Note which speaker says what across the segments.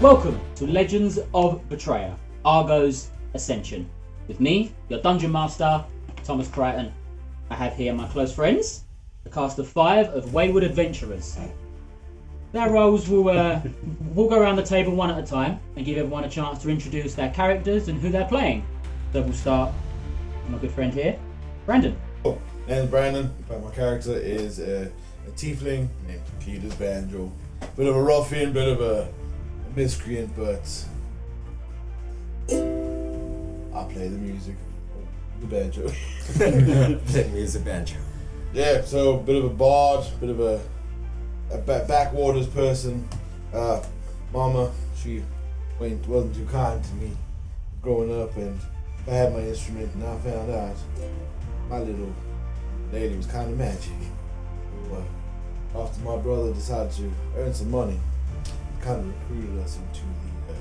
Speaker 1: Welcome to Legends of Vertraer, Argo's Ascension. With me, your Dungeon Master, Thomas Creighton. I have here my close friends, the cast of 5 of Wayward Adventurers. Their roles will we'll go around the table one at a time and give everyone a chance to introduce their characters and who they're playing. So we'll start with my good friend here, Brandon.
Speaker 2: My name's Brandon. My character is a tiefling named Cleetus Banjo. Bit of a ruffian, bit of a miscreant, but I play the music. The banjo.
Speaker 3: Play the music banjo.
Speaker 2: Yeah, so a bit of a bard, bit of a backwaters person. Mama, she wasn't too kind to me growing up, and I had my instrument, and I found out my little lady was kind of magic. So, after my brother decided to earn some money, he kind of recruited us into the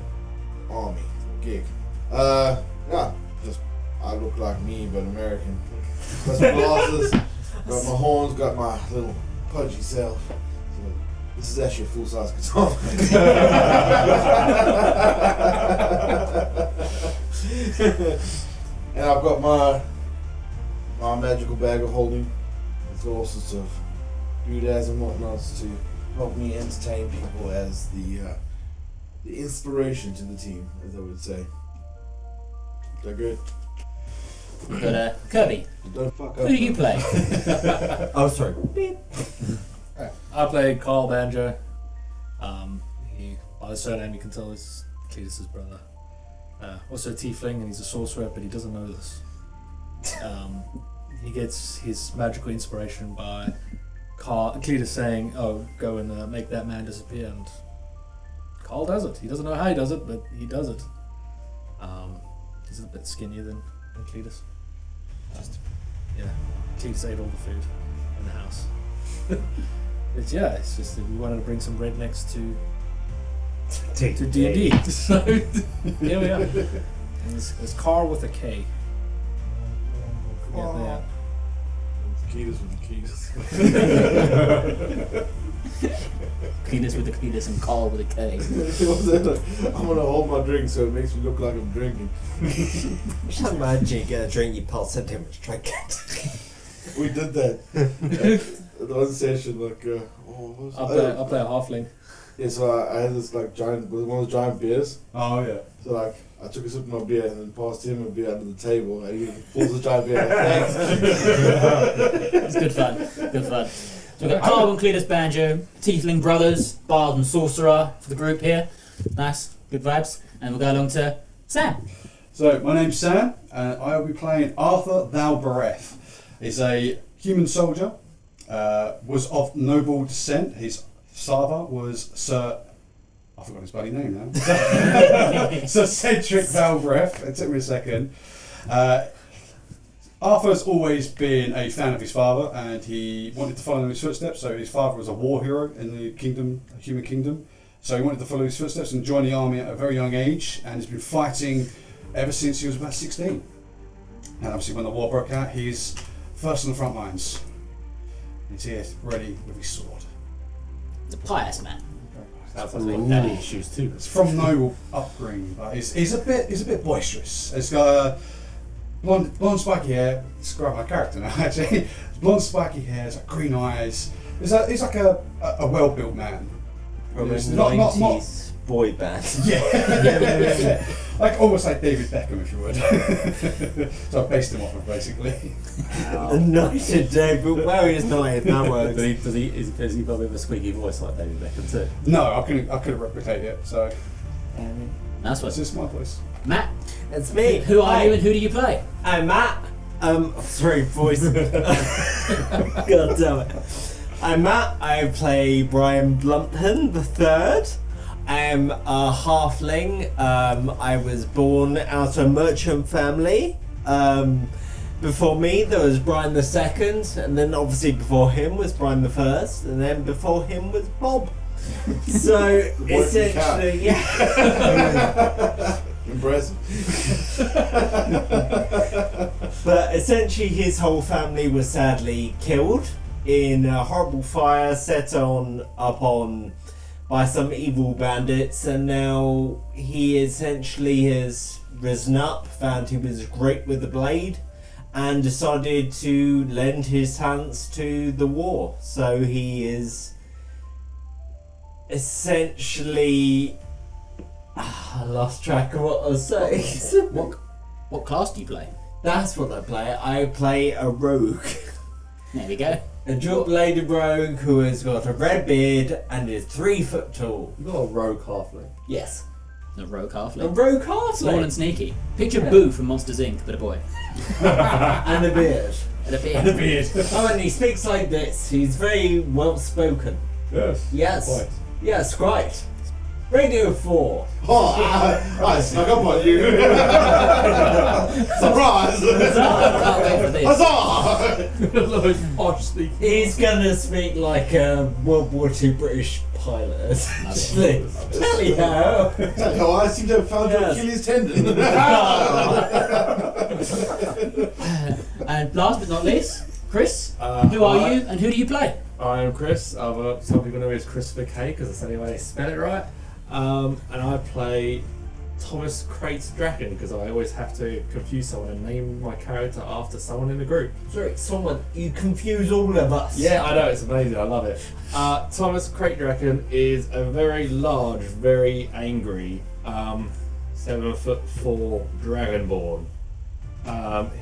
Speaker 2: army for a gig. Yeah, just I look like me, but American. Got some glasses, got my horns, got my little pudgy self. So this is actually a full-size guitar. And I've got my magical bag of holding. There's all sorts of doodads and whatnots to help me entertain people as the inspiration to the team, as I would say. Is that good?
Speaker 1: But Kirby,
Speaker 2: Don't fuck
Speaker 1: who
Speaker 2: up.
Speaker 1: do you play?
Speaker 3: Oh, sorry.
Speaker 4: I play Karl Banjo. He, by the surname, you can tell is Cleetus' brother. Also a tiefling, and he's a sorcerer, but he doesn't know this. He gets his magical inspiration by Cleetus saying, "Oh, go and make that man disappear," and Karl does it. He doesn't know how he does it, but he does it. He's a bit skinnier than Cleetus. Cleetus ate all the food in the house. It's just that we wanted to bring some rednecks to D&D. So here we are. It's Karl with a K. Forget that.
Speaker 2: Keys with the keys.
Speaker 1: Cleetus with the Cleetus and Karl with a K.
Speaker 2: I'm gonna hold my drink so it makes me look like I'm drinking.
Speaker 3: Just imagine you get a drink, you pass it him, try to get.
Speaker 2: We did that. The one session, like,
Speaker 4: I'll play a halfling.
Speaker 2: Yeah, so I had this like giant, one of those giant beers.
Speaker 5: Oh yeah.
Speaker 2: So like, I took a sip of my beer and then passed him a beer under the table, and he pulls the giant beer. Like, thanks.
Speaker 1: It's good fun. Good fun. So we've got Karl and Cleetus Banjo, Tiefling Brothers, Bard and Sorcerer for the group here. Nice, good vibes. And we'll go along to Sam.
Speaker 5: So my name's Sam, and I will be playing Arthur Valbirith. He's a human soldier, was of noble descent. His father was Sir... I forgot his bloody name now. Sir Cedric Valbirith. It took me a second. Arthur's always been a fan of his father, and he wanted to follow in his footsteps. So his father was a war hero in the kingdom, human kingdom. So he wanted to follow his footsteps and join the army at a very young age, and has been fighting ever since he was about 16. And obviously when the war broke out, he's first on the front lines. He's here, ready with his sword.
Speaker 1: The pious man.
Speaker 6: That's like daddy issues too.
Speaker 5: It's from noble upbringing, but he's a bit boisterous. He's got blonde spiky hair. Describe my character now. Actually, blonde spiky hair, he's got green eyes. He's like a well-built man.
Speaker 3: From a
Speaker 5: He's not
Speaker 3: 90s boy band.
Speaker 5: Yeah. Like almost like David Beckham, if you would. So I based him off of basically.
Speaker 3: Anointed David. Well, he's not. That works.
Speaker 6: Does he probably have a squeaky voice like David Beckham too?
Speaker 5: No, I couldn't replicate it. So
Speaker 1: That's what.
Speaker 5: it's just my voice.
Speaker 1: Matt,
Speaker 3: It's me.
Speaker 1: who are you and who do you play?
Speaker 3: I'm Matt. Sorry, voice. God damn it. I'm Matt. I play Brian Blumpton the Third. I'm a halfling. I was born out of a merchant family. Before me, there was Brian the Second, and then obviously before him was Brian the First, and then before him was Bob. So essentially, yeah.
Speaker 2: Impressive.
Speaker 3: But essentially, his whole family was sadly killed in a horrible fire set upon by some evil bandits, and now he essentially has risen up, found he was great with the blade, and decided to lend his talents to the war. So he is essentially... I lost track of what I was saying.
Speaker 1: What class do you play?
Speaker 3: That's what I play. I play a rogue.
Speaker 1: There we go.
Speaker 3: A dual-bladed rogue who has got a red beard and is 3 foot tall.
Speaker 6: You got a rogue halfling.
Speaker 3: Yes.
Speaker 1: The rogue halfling.
Speaker 3: A rogue halfling.
Speaker 1: Small and sneaky. Picture Boo from Monsters Inc., but a boy.
Speaker 3: And a beard.
Speaker 1: And a beard.
Speaker 3: Oh, and he speaks like this. He's very well spoken.
Speaker 5: Yes.
Speaker 3: Yes.
Speaker 5: Quite.
Speaker 3: Yes, quite. Radio 4.
Speaker 2: Oh, I snuck up on you. Surprise!
Speaker 1: Can't wait for this.
Speaker 2: Huzzah!
Speaker 3: He's gonna speak like a World War II British pilot. Actually. Tell you how.
Speaker 2: Oh, I seem to have found your
Speaker 3: Yes.
Speaker 2: Achilles tendon.
Speaker 1: And last but not least, Kris. Who
Speaker 6: Hi.
Speaker 1: are you and who do you play?
Speaker 6: I am Kris. Some people know me as Christopher K because that's the only way they spell it right. And I play Thomas Krayt Draken because I always have to confuse someone and name my character after someone in the group.
Speaker 3: Sorry, someone, you confuse all of us.
Speaker 6: Yeah, I know, it's amazing, I love it. Thomas Krayt Draken is a very large, very angry 7'4" dragonborn.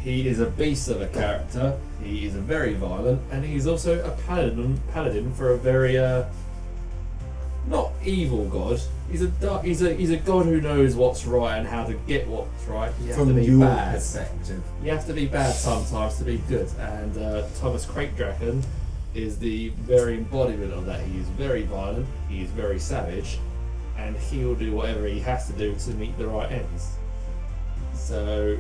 Speaker 6: He is a beast of a character, he is very violent, and he's also a paladin for a very not evil god. He's a god who knows what's right and how to get what's right. You have
Speaker 3: From
Speaker 6: to be
Speaker 3: your
Speaker 6: bad.
Speaker 3: perspective.
Speaker 6: You have to be bad sometimes to be good, and Thomas Krayt Draken is the very embodiment of that. He is very violent, he is very savage, and he will do whatever he has to do to meet the right ends. So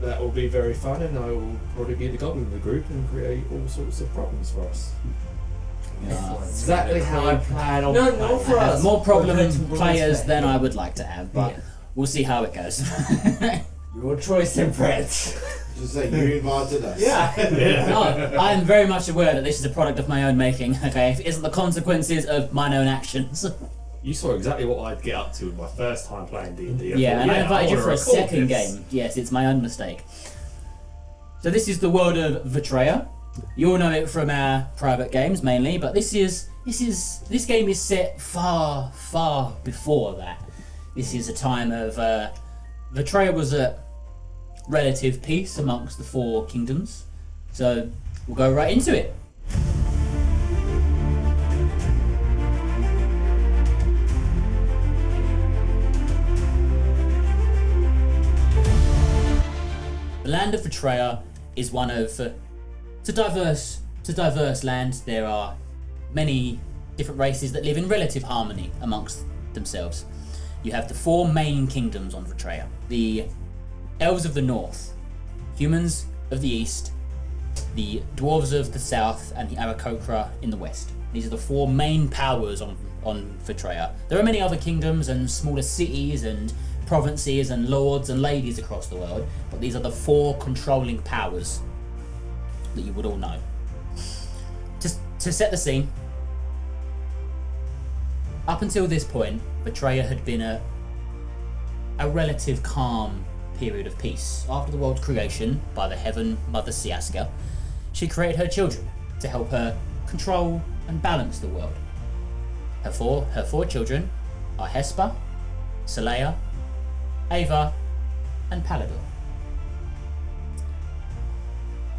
Speaker 6: that will be very fun, and I will probably be the goblin of the group and create all sorts of problems for us. Exactly how I plan on
Speaker 3: No,
Speaker 6: playing.
Speaker 3: not for
Speaker 1: I have
Speaker 3: us.
Speaker 1: more problem
Speaker 3: But
Speaker 1: players than I would like to have, but
Speaker 3: Yeah.
Speaker 1: we'll see how it goes.
Speaker 3: Your choice in Brett.
Speaker 2: Just say you invited us.
Speaker 3: Yeah.
Speaker 1: No, I am very much aware that this is a product of my own making, okay? If it isn't the consequences of my own actions.
Speaker 6: You saw exactly what I'd get up to my first time playing D&D.
Speaker 1: Yeah, and I invited you
Speaker 6: wanna
Speaker 1: for a
Speaker 6: record
Speaker 1: second
Speaker 6: this.
Speaker 1: game. Yes, it's my own mistake. So this is the world of Vertraer. You all know it from our private games mainly, but this game is set far, far before that. This is a time of Vertraer was at relative peace amongst the 4 kingdoms. So we'll go right into it. The land of Vertraer is one of it's a diverse land. There are many different races that live in relative harmony amongst themselves. You have the 4 main kingdoms on Vertraer: the elves of the north, humans of the east, the dwarves of the south, and the Aarakocra in the west. These are the 4 main powers on Vertraer. There are many other kingdoms and smaller cities and provinces and lords and ladies across the world, but these are the 4 controlling powers that you would all know. To set the scene, up until this point, Vertraer had been a relative calm period of peace. After the world's creation by the Heaven Mother Siaska, she created her children to help her control and balance the world. Her four children are Hesper, Saleya, Ava, and Palador.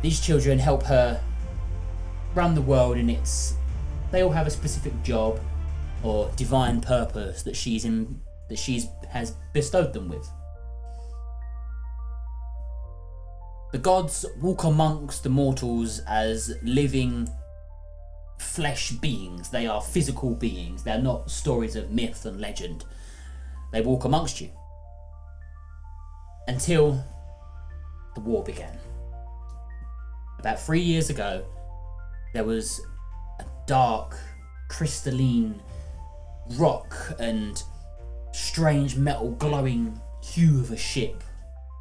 Speaker 1: These children help her run the world in its... They all have a specific job or divine purpose that has bestowed them with. The gods walk amongst the mortals as living flesh beings. They are physical beings. They are not stories of myth and legend. They walk amongst you. Until the war began. About 3 years ago, there was a dark, crystalline rock and strange metal glowing hue of a ship,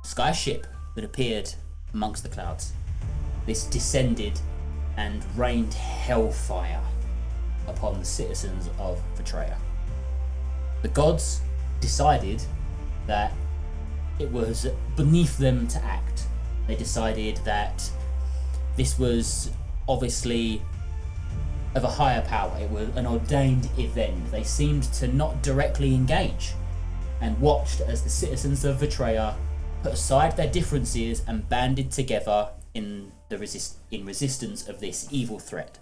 Speaker 1: sky ship that appeared amongst the clouds. This descended and rained hellfire upon the citizens of Vertraer. The gods decided that it was beneath them to act. They decided that this was obviously of a higher power. It was an ordained event. They seemed to not directly engage and watched as the citizens of Vertraer put aside their differences and banded together in resistance of this evil threat.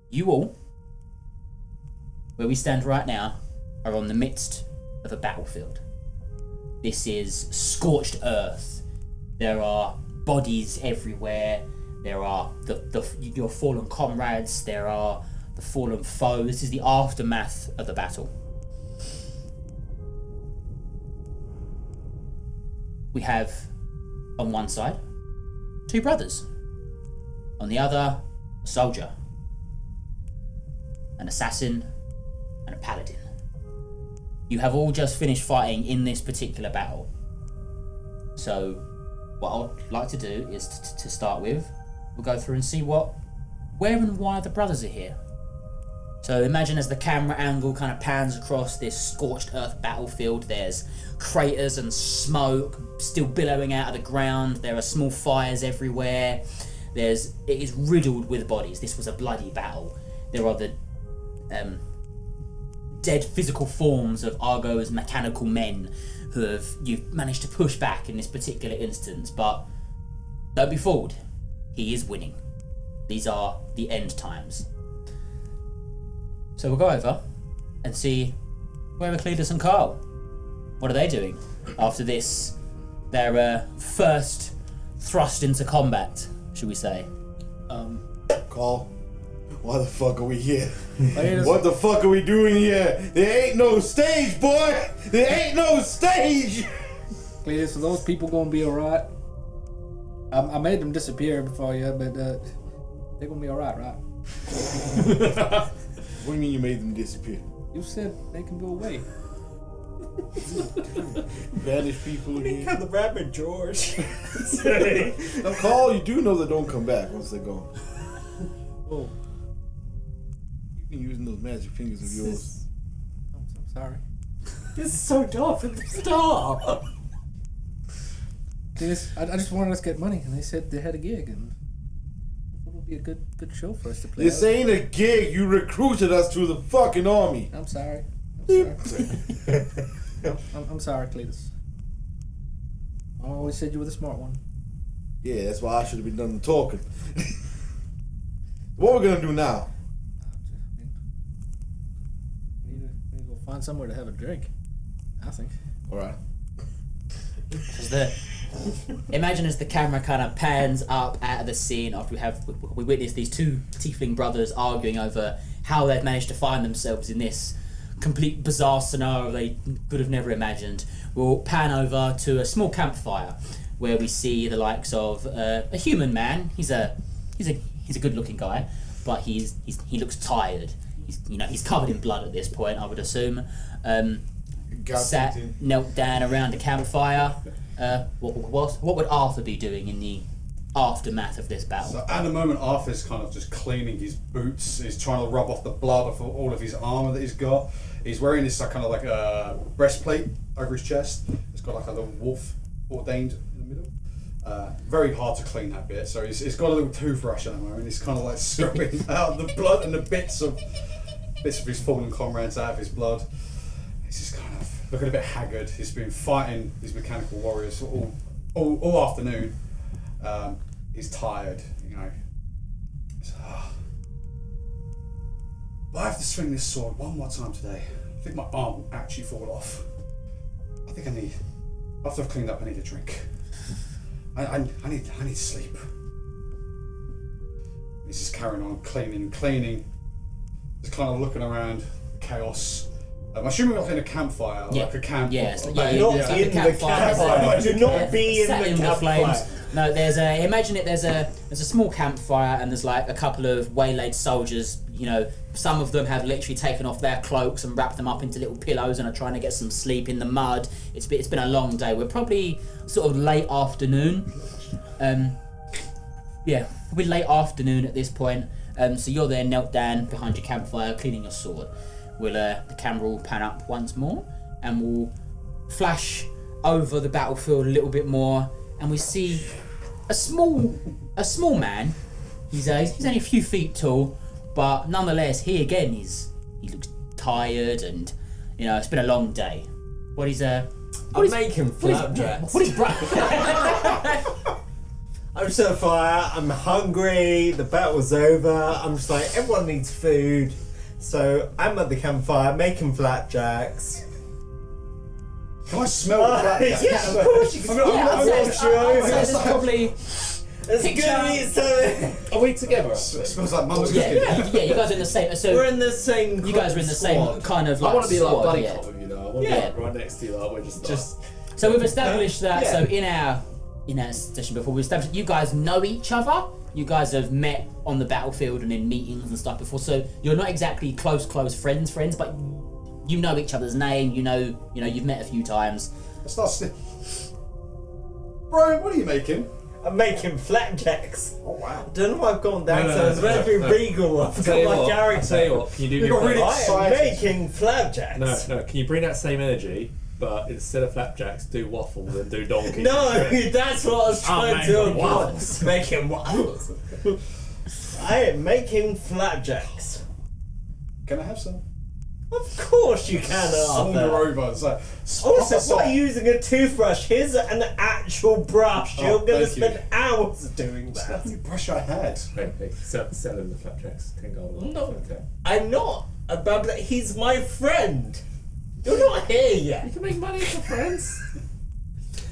Speaker 1: You all, where we stand right now, are on the midst of a battlefield. This is scorched earth. There are bodies everywhere. There are your fallen comrades. There are the fallen foe. This is the aftermath of the battle. We have, on one side, 2 brothers. On the other, a soldier, an assassin, and a paladin. You have all just finished fighting in this particular battle. So, what I'd like to do is to start with, we'll go through and see where and why the brothers are here. So imagine as the camera angle kind of pans across this scorched earth battlefield, there's craters and smoke still billowing out of the ground. There are small fires everywhere. It is riddled with bodies. This was a bloody battle. There are the dead physical forms of Argo's mechanical men who you've managed to push back in this particular instance, but don't be fooled. He is winning. These are the end times. So we'll go over and see where are Cleetus and Karl. What are they doing after this? Their first thrust into combat, should we say?
Speaker 2: Karl, why the fuck are we here?
Speaker 4: Cleetus,
Speaker 2: What the fuck are we doing here? There ain't no stage, boy! There ain't no stage!
Speaker 4: Cleetus, are those people gonna be alright? I made them disappear before you, but they're gonna be alright, right?
Speaker 2: What do you mean you made them disappear?
Speaker 4: You said they can go away.
Speaker 2: Vanish people
Speaker 3: He
Speaker 2: here.
Speaker 3: got the rabbit George.
Speaker 2: Now, Karl, you do know they don't come back once they're gone.
Speaker 4: Oh,
Speaker 2: You've been using those magic fingers of yours.
Speaker 4: I'm sorry.
Speaker 3: This is so dumb. Stop.
Speaker 4: I just wanted us to get money, and they said they had a gig, and I thought it would be a good show for us to play.
Speaker 2: This ain't a gig. You recruited us to the fucking army.
Speaker 4: I'm sorry. I'm sorry, Cleetus. I always said you were the smart one.
Speaker 2: Yeah, that's why I should have been done the talking. What we're gonna do now?
Speaker 4: We need to go find somewhere to have a drink, I think.
Speaker 2: Alright.
Speaker 1: Imagine as the camera kind of pans up out of the scene after we witness these 2 tiefling brothers arguing over how they've managed to find themselves in this complete bizarre scenario they could have never imagined. We'll pan over to a small campfire where we see the likes of a human man. He's a good-looking guy, but he looks tired. He's covered in blood at this point, I would assume. Knelt down around the campfire. What would Arthur be doing in the aftermath of this battle?
Speaker 5: So at the moment, Arthur's kind of just cleaning his boots. He's trying to rub off the blood off all of his armour that he's got. He's wearing this kind of like a breastplate over his chest. It's got like a little wolf ordained in the middle. Very hard to clean that bit. So he's got a little toothbrush at the moment. He's kind of like scrubbing out the blood and the bits of his fallen comrades out of his blood. He's just kind of looking a bit haggard. He's been fighting these mechanical warriors all afternoon. He's tired, But I have to swing this sword one more time today. I think my arm will actually fall off. I think after I've cleaned up, I need a drink. I need sleep. He's just carrying on cleaning, just kind of looking around, chaos. I'm assuming we're in a campfire, like a camp.
Speaker 1: Yes,
Speaker 3: Not in the campfire. Do not be in the campfire.
Speaker 1: No, there's a small campfire, and there's like a couple of waylaid soldiers. Some of them have literally taken off their cloaks and wrapped them up into little pillows and are trying to get some sleep in the mud. It's been a long day. We're probably sort of late afternoon. yeah, probably late afternoon at this point. So you're there knelt down behind your campfire cleaning your sword. The camera will pan up once more and we'll flash over the battlefield a little bit more, and we see a small man. He's only a few feet tall, but nonetheless he looks tired, and it's been a long day.
Speaker 3: I'm making flapjacks.
Speaker 1: What is
Speaker 3: I'm set on fire, I'm hungry, the battle's over, I'm just like, everyone needs food. So I'm at the campfire making flapjacks.
Speaker 5: Can I smell the flapjacks?
Speaker 3: Yeah, of course you can.
Speaker 1: There's probably
Speaker 3: It's
Speaker 1: picture-
Speaker 3: good to eat something.
Speaker 6: Are we together?
Speaker 5: It smells like mum's
Speaker 1: yeah,
Speaker 5: cooking.
Speaker 1: yeah, you guys are in the same. So
Speaker 3: We're in the same.
Speaker 1: you guys are in the same
Speaker 3: squad.
Speaker 1: kind of
Speaker 6: I
Speaker 1: like.
Speaker 6: want to be like
Speaker 1: squad,
Speaker 6: buddy
Speaker 1: yeah.
Speaker 6: cop with you, though. I want to
Speaker 1: Yeah.
Speaker 6: be right next to you, like we're just.
Speaker 1: So we've established that.
Speaker 3: Yeah.
Speaker 1: So in our session before, we established that you guys know each other. You guys have met on the battlefield and in meetings and stuff before. So you're not exactly close friends, but you know each other's name. You know you've met a few times.
Speaker 5: Let's start Brian, what are you making?
Speaker 3: I'm making flapjacks.
Speaker 5: Oh wow.
Speaker 3: I don't know why I've gone down,
Speaker 6: No,
Speaker 3: so it's meant to be regal. I've
Speaker 6: Tell you
Speaker 3: got my
Speaker 6: what,
Speaker 3: character.
Speaker 6: tell you what, can you do
Speaker 5: You
Speaker 6: me
Speaker 5: got
Speaker 6: a
Speaker 5: really
Speaker 6: favour?
Speaker 3: I am
Speaker 5: excited.
Speaker 3: making flapjacks.
Speaker 6: No, can you bring that same energy, but instead of flapjacks, do waffles and do donkeys?
Speaker 3: No, that's what I was trying to do.
Speaker 1: waffles.
Speaker 3: Making waffles. I am making flapjacks.
Speaker 5: Can I have some?
Speaker 3: Of course you can,
Speaker 5: Saunter
Speaker 3: Arthur.
Speaker 5: over. It's like,
Speaker 3: Also, why are you using a toothbrush? Here's an actual brush.
Speaker 5: Oh,
Speaker 3: You're going to
Speaker 5: thank you.
Speaker 3: spend hours doing
Speaker 5: That's
Speaker 3: that.
Speaker 5: the only brush I had.
Speaker 6: Hey, sell him the flapjacks. 10 gold.
Speaker 3: No.
Speaker 6: Okay.
Speaker 3: I'm not. But he's my friend. You're not here yet.
Speaker 6: You can make money for friends.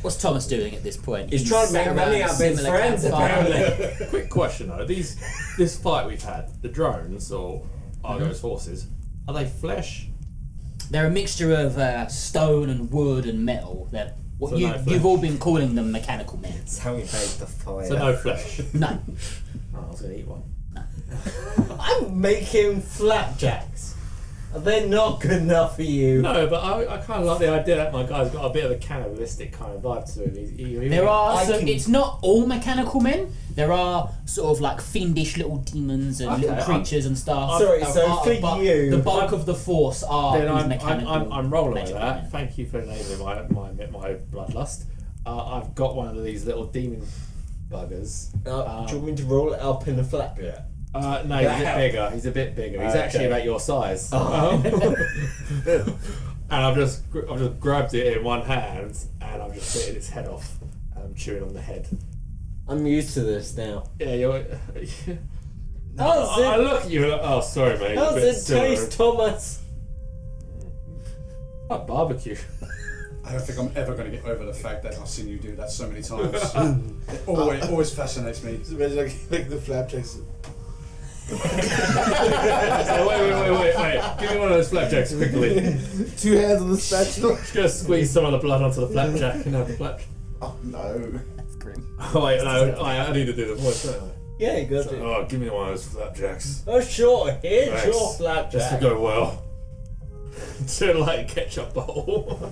Speaker 1: What's Thomas doing at this point?
Speaker 3: He's trying to make
Speaker 1: sat
Speaker 3: money
Speaker 1: around
Speaker 3: out of his
Speaker 1: similar
Speaker 3: friends,
Speaker 1: campfire.
Speaker 3: apparently.
Speaker 6: Quick question though: this fight we've had, the drones or Argo's forces, are they flesh?
Speaker 1: They're a mixture of stone and wood and metal. They're what
Speaker 6: So no flesh.
Speaker 1: you've all been calling them mechanical men.
Speaker 3: That's how we made the fire.
Speaker 6: So no flesh.
Speaker 1: No.
Speaker 6: Oh, I was gonna eat one.
Speaker 3: I'm making flapjacks. They're not good enough for you.
Speaker 6: No, but I kind of like the idea that my guy's got a bit of a cannibalistic kind of vibe to him.
Speaker 1: There are,
Speaker 3: I
Speaker 1: so
Speaker 3: can-
Speaker 1: it's not all mechanical men. There are sort of like fiendish little demons and little
Speaker 6: Okay,
Speaker 1: creatures and stuff.
Speaker 3: Sorry, so for
Speaker 1: but
Speaker 3: you-
Speaker 1: the bulk of the force are
Speaker 6: Then
Speaker 1: these mechanical.
Speaker 6: I'm rolling with
Speaker 1: magical
Speaker 6: that.
Speaker 1: men.
Speaker 6: Thank you for enabling my bloodlust. I've got one of these little demon buggers.
Speaker 3: Do you want me to roll it up in a flapjack?
Speaker 6: No, he's a bit bigger. He's a bit bigger. He's actually
Speaker 3: Okay.
Speaker 6: about your size.
Speaker 3: Oh.
Speaker 6: And I've just grabbed it in one hand and I'm just bitten its head off. And I'm chewing on the head.
Speaker 3: I'm used to this now.
Speaker 6: Yeah, you're.
Speaker 3: How's
Speaker 6: I
Speaker 3: it,
Speaker 6: look at you and oh, sorry, mate.
Speaker 3: how's
Speaker 6: a bit
Speaker 3: it
Speaker 6: similar.
Speaker 3: taste, Thomas?
Speaker 6: Like barbecue.
Speaker 5: I don't think I'm ever going to get over the fact that I've seen you do that so many times. It always fascinates me.
Speaker 2: Just imagine like making the flapjacks.
Speaker 6: So wait. Give me one of those flapjacks quickly.
Speaker 2: 2 hands on the spatula.
Speaker 6: Just gonna squeeze some of the blood onto the flapjack and have the flapjack.
Speaker 2: Oh no.
Speaker 1: That's grim.
Speaker 6: Oh wait, no, I need to do the voice, don't I?
Speaker 3: Yeah, you got
Speaker 6: So,
Speaker 3: it.
Speaker 6: oh, give me one of those flapjacks.
Speaker 3: Oh, sure, here's
Speaker 6: Thanks.
Speaker 3: your
Speaker 6: This will
Speaker 3: flapjack.
Speaker 6: go well. To like a ketchup bowl.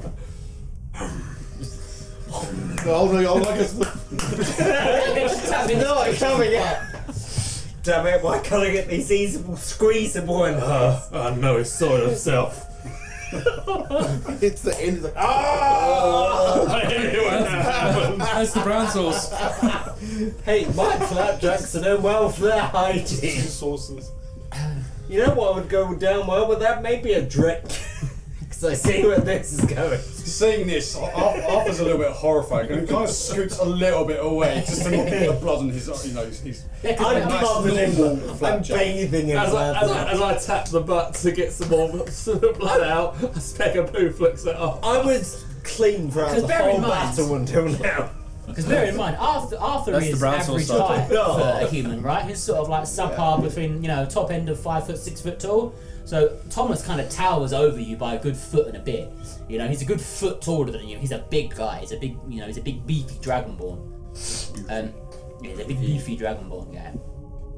Speaker 2: No, I'll like us.
Speaker 3: No, I can't get. Damn it, why can't I get these easable, squeezable ones?
Speaker 6: I know his sword himself.
Speaker 2: It's the end. It's like,
Speaker 6: I knew when that happened.
Speaker 4: That's the brown sauce.
Speaker 3: Hey, my flapjacks are no well for their hygiene.
Speaker 2: sauces.
Speaker 3: You know what would go down well with that? Maybe a drink. Because I see where this is going.
Speaker 5: Seeing this, Arthur's a little bit horrified, and he kind of scoots a little bit away just to not get the blood on his, his.
Speaker 3: I'm
Speaker 5: nice
Speaker 3: covered in
Speaker 5: normal
Speaker 3: blood. I'm
Speaker 5: flapjack.
Speaker 3: bathing in
Speaker 6: As I
Speaker 3: blood.
Speaker 6: tap the butt to get some more blood out, a speck of poo flicks it off.
Speaker 3: I was clean throughout
Speaker 1: Because
Speaker 3: the
Speaker 1: bear in
Speaker 3: whole
Speaker 1: mind-
Speaker 3: battle until now.
Speaker 1: Because bear in mind, Arthur
Speaker 4: That's the
Speaker 1: is
Speaker 4: brown
Speaker 1: average
Speaker 4: sauce
Speaker 1: height
Speaker 3: stuff.
Speaker 1: for a human, right? He's sort of like subpar between, top end of 5 foot, 6 foot tall. So Thomas kind of towers over you by a good foot and a bit. He's a good foot taller than you. He's a big guy. He's a big, he's a big beefy dragonborn. He's a big beefy dragonborn guy.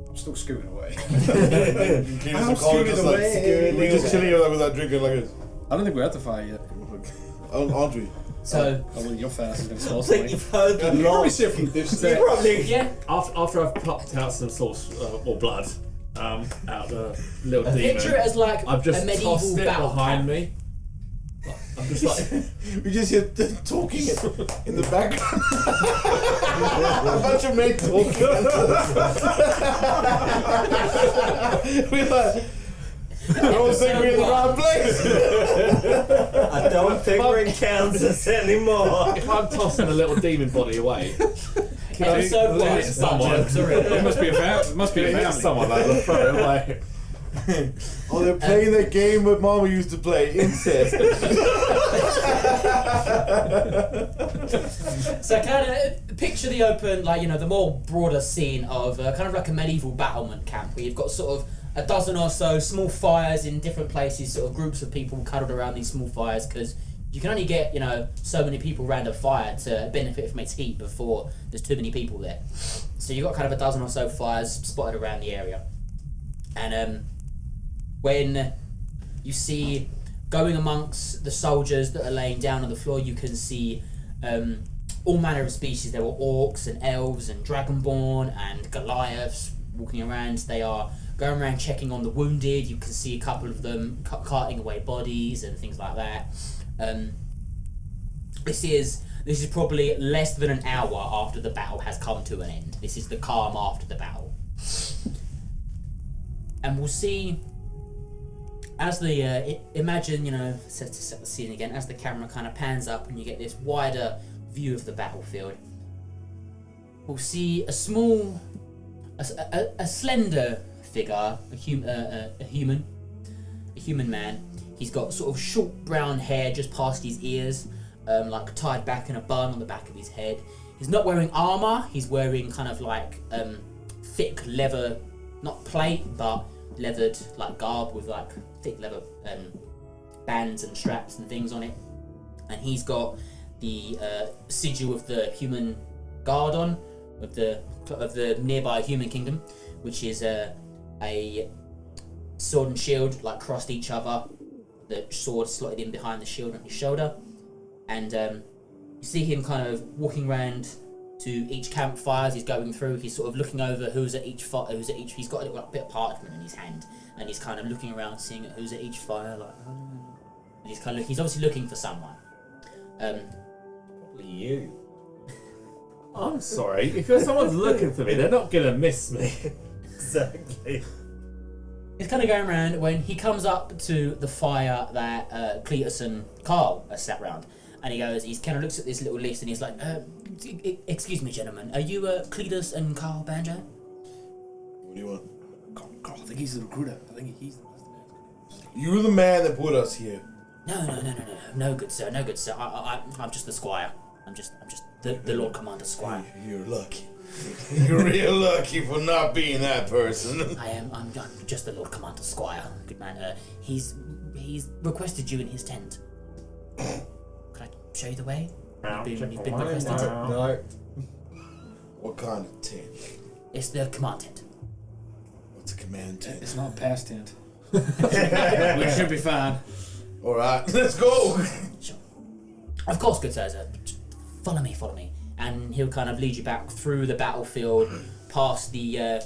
Speaker 5: I'm still scooting away.
Speaker 2: I'm
Speaker 5: scooted away.
Speaker 2: We're just chilling here like, without drinking like this.
Speaker 4: I don't think we're at the fire yet.
Speaker 2: Aren't we?
Speaker 7: So
Speaker 4: Oh, well, you're fast. Is going to
Speaker 3: I
Speaker 4: smell
Speaker 3: think
Speaker 4: something.
Speaker 3: you've heard the
Speaker 5: You probably
Speaker 3: lot.
Speaker 5: see it from distance.
Speaker 3: You probably.
Speaker 7: yeah,
Speaker 6: After I've popped out some sauce or blood out of the little demon,
Speaker 7: picture it as like
Speaker 6: I've just
Speaker 7: a medieval
Speaker 6: tossed it
Speaker 7: battle
Speaker 6: behind
Speaker 7: camp.
Speaker 6: me. I'm just like,
Speaker 2: We just hear talking in the background. A bunch of men talking. We're like, I don't think we're in the right place.
Speaker 3: I don't think we're in Kansas anymore.
Speaker 6: if I'm tossing a little demon body away, can
Speaker 7: Episode
Speaker 6: I
Speaker 7: one,
Speaker 6: let someone?
Speaker 7: jokes are in.
Speaker 4: It must be a family.
Speaker 6: Someone like to throw it away.
Speaker 2: Oh, they're playing that game that Mama used to play, incest.
Speaker 7: So kind of picture the open, like, you know, the more broader scene of kind of like a medieval battlement camp where you've got sort of a dozen or so small fires in different places, sort of groups of people cuddled around these small fires, because you can only get, you know, so many people around a fire to benefit from its heat before there's too many people there. So you've got kind of a dozen or so fires spotted around the area. And when you see going amongst the soldiers that are laying down on the floor, you can see all manner of species. There were orcs and elves and dragonborn and Goliaths walking around. They are going around checking on the wounded. You can see a couple of them carting away bodies and things like that. This is probably less than an hour after the battle has come to an end. This is the calm after the battle. And we'll see as the imagine, you know, set the scene again, as the camera kind of pans up and you get this wider view of the battlefield. We'll see a small, a slender figure, a human man. He's got sort of short brown hair just past his ears, like tied back in a bun on the back of his head. He's not wearing armor. He's wearing kind of like thick leather, not plate, but leathered like garb with like thick leather bands and straps and things on it. And he's got the sigil of the human guard on, of the nearby human kingdom, which is a sword and shield like crossed each other, the sword slotted in behind the shield on his shoulder. And you see him kind of walking around to each campfire as he's going through. He's sort of looking over who's at each fire, he's got a little bit of parchment in his hand, and he's kind of looking around, seeing who's at each fire, like, and he's obviously looking for someone.
Speaker 3: Probably you.
Speaker 6: I'm sorry, if someone's looking for me, they're not gonna miss me.
Speaker 3: Exactly.
Speaker 7: He's kind of going around when he comes up to the fire that Cleetus and Karl are sat round, and he kind of looks at this little list and he's like, excuse me, gentlemen, are you Cleetus and Karl Banjo?
Speaker 2: What do you want?
Speaker 4: Karl, I think he's the recruiter. I think he's the man.
Speaker 2: You're the man that put us here.
Speaker 7: No, good sir. I'm just the squire. I'm just the Lord Commander Squire.
Speaker 2: You're lucky. You're real lucky for not being that person.
Speaker 7: I'm just the Lord Commander Squire. Good man. He's requested you in his tent. Could I show you the way? You've been requested to.
Speaker 3: No.
Speaker 2: What kind of tent?
Speaker 7: It's the command tent.
Speaker 2: What's a command tent?
Speaker 4: It's not past tent. We should be fine.
Speaker 2: Alright, let's go!
Speaker 7: Sure. Of course, good sir. Follow me. And he'll kind of lead you back through the battlefield, past the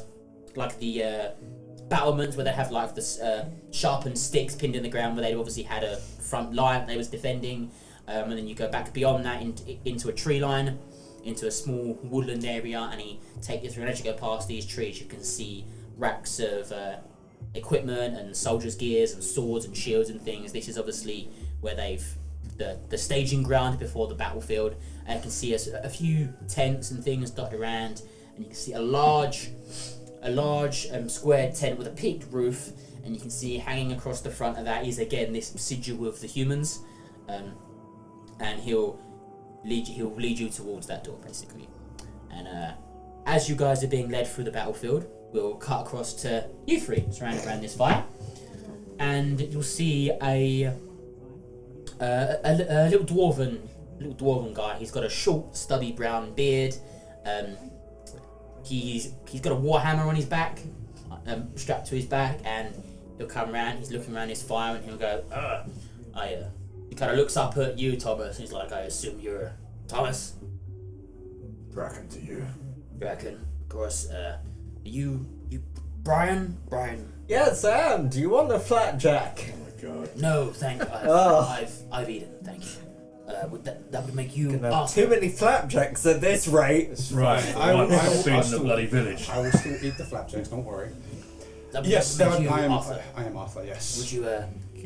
Speaker 7: battlements where they have like this sharpened sticks pinned in the ground, where they obviously had a front line they was defending, and then you go back beyond that into a tree line, into a small woodland area, and he takes you through. And as you go past these trees, you can see racks of equipment and soldiers' gears and swords and shields and things. This is obviously where they've the staging ground before the battlefield. And you can see a few tents and things dotted around, and you can see a large square tent with a peaked roof, and you can see hanging across the front of that is again this sigil of the humans, and he'll lead you towards that door basically. And as you guys are being led through the battlefield, we'll cut across to you three surrounded around this fire, and you'll see a little dwarven guy. He's got a short, stubby brown beard. He's got a warhammer on his back, strapped to his back, and he'll come around. He's looking around his fire, and he'll go, kind of looks up at you, Thomas. He's like, I assume you're Thomas?
Speaker 5: Draken to you.
Speaker 7: Draken, of course. You Brian? Brian?
Speaker 3: Yes, I am. Do you want a flapjack?
Speaker 5: Oh my god.
Speaker 7: No, thank you.
Speaker 3: Oh.
Speaker 7: I've eaten, thank you. That would make you
Speaker 3: You can have too many flapjacks at this rate.
Speaker 4: Right.
Speaker 5: I will
Speaker 4: food in the
Speaker 5: still-
Speaker 4: bloody village.
Speaker 5: I will still eat the flapjacks, don't worry.
Speaker 7: That would
Speaker 5: Yes,
Speaker 7: make you
Speaker 5: I am
Speaker 7: Arthur.
Speaker 5: Arthur, yes.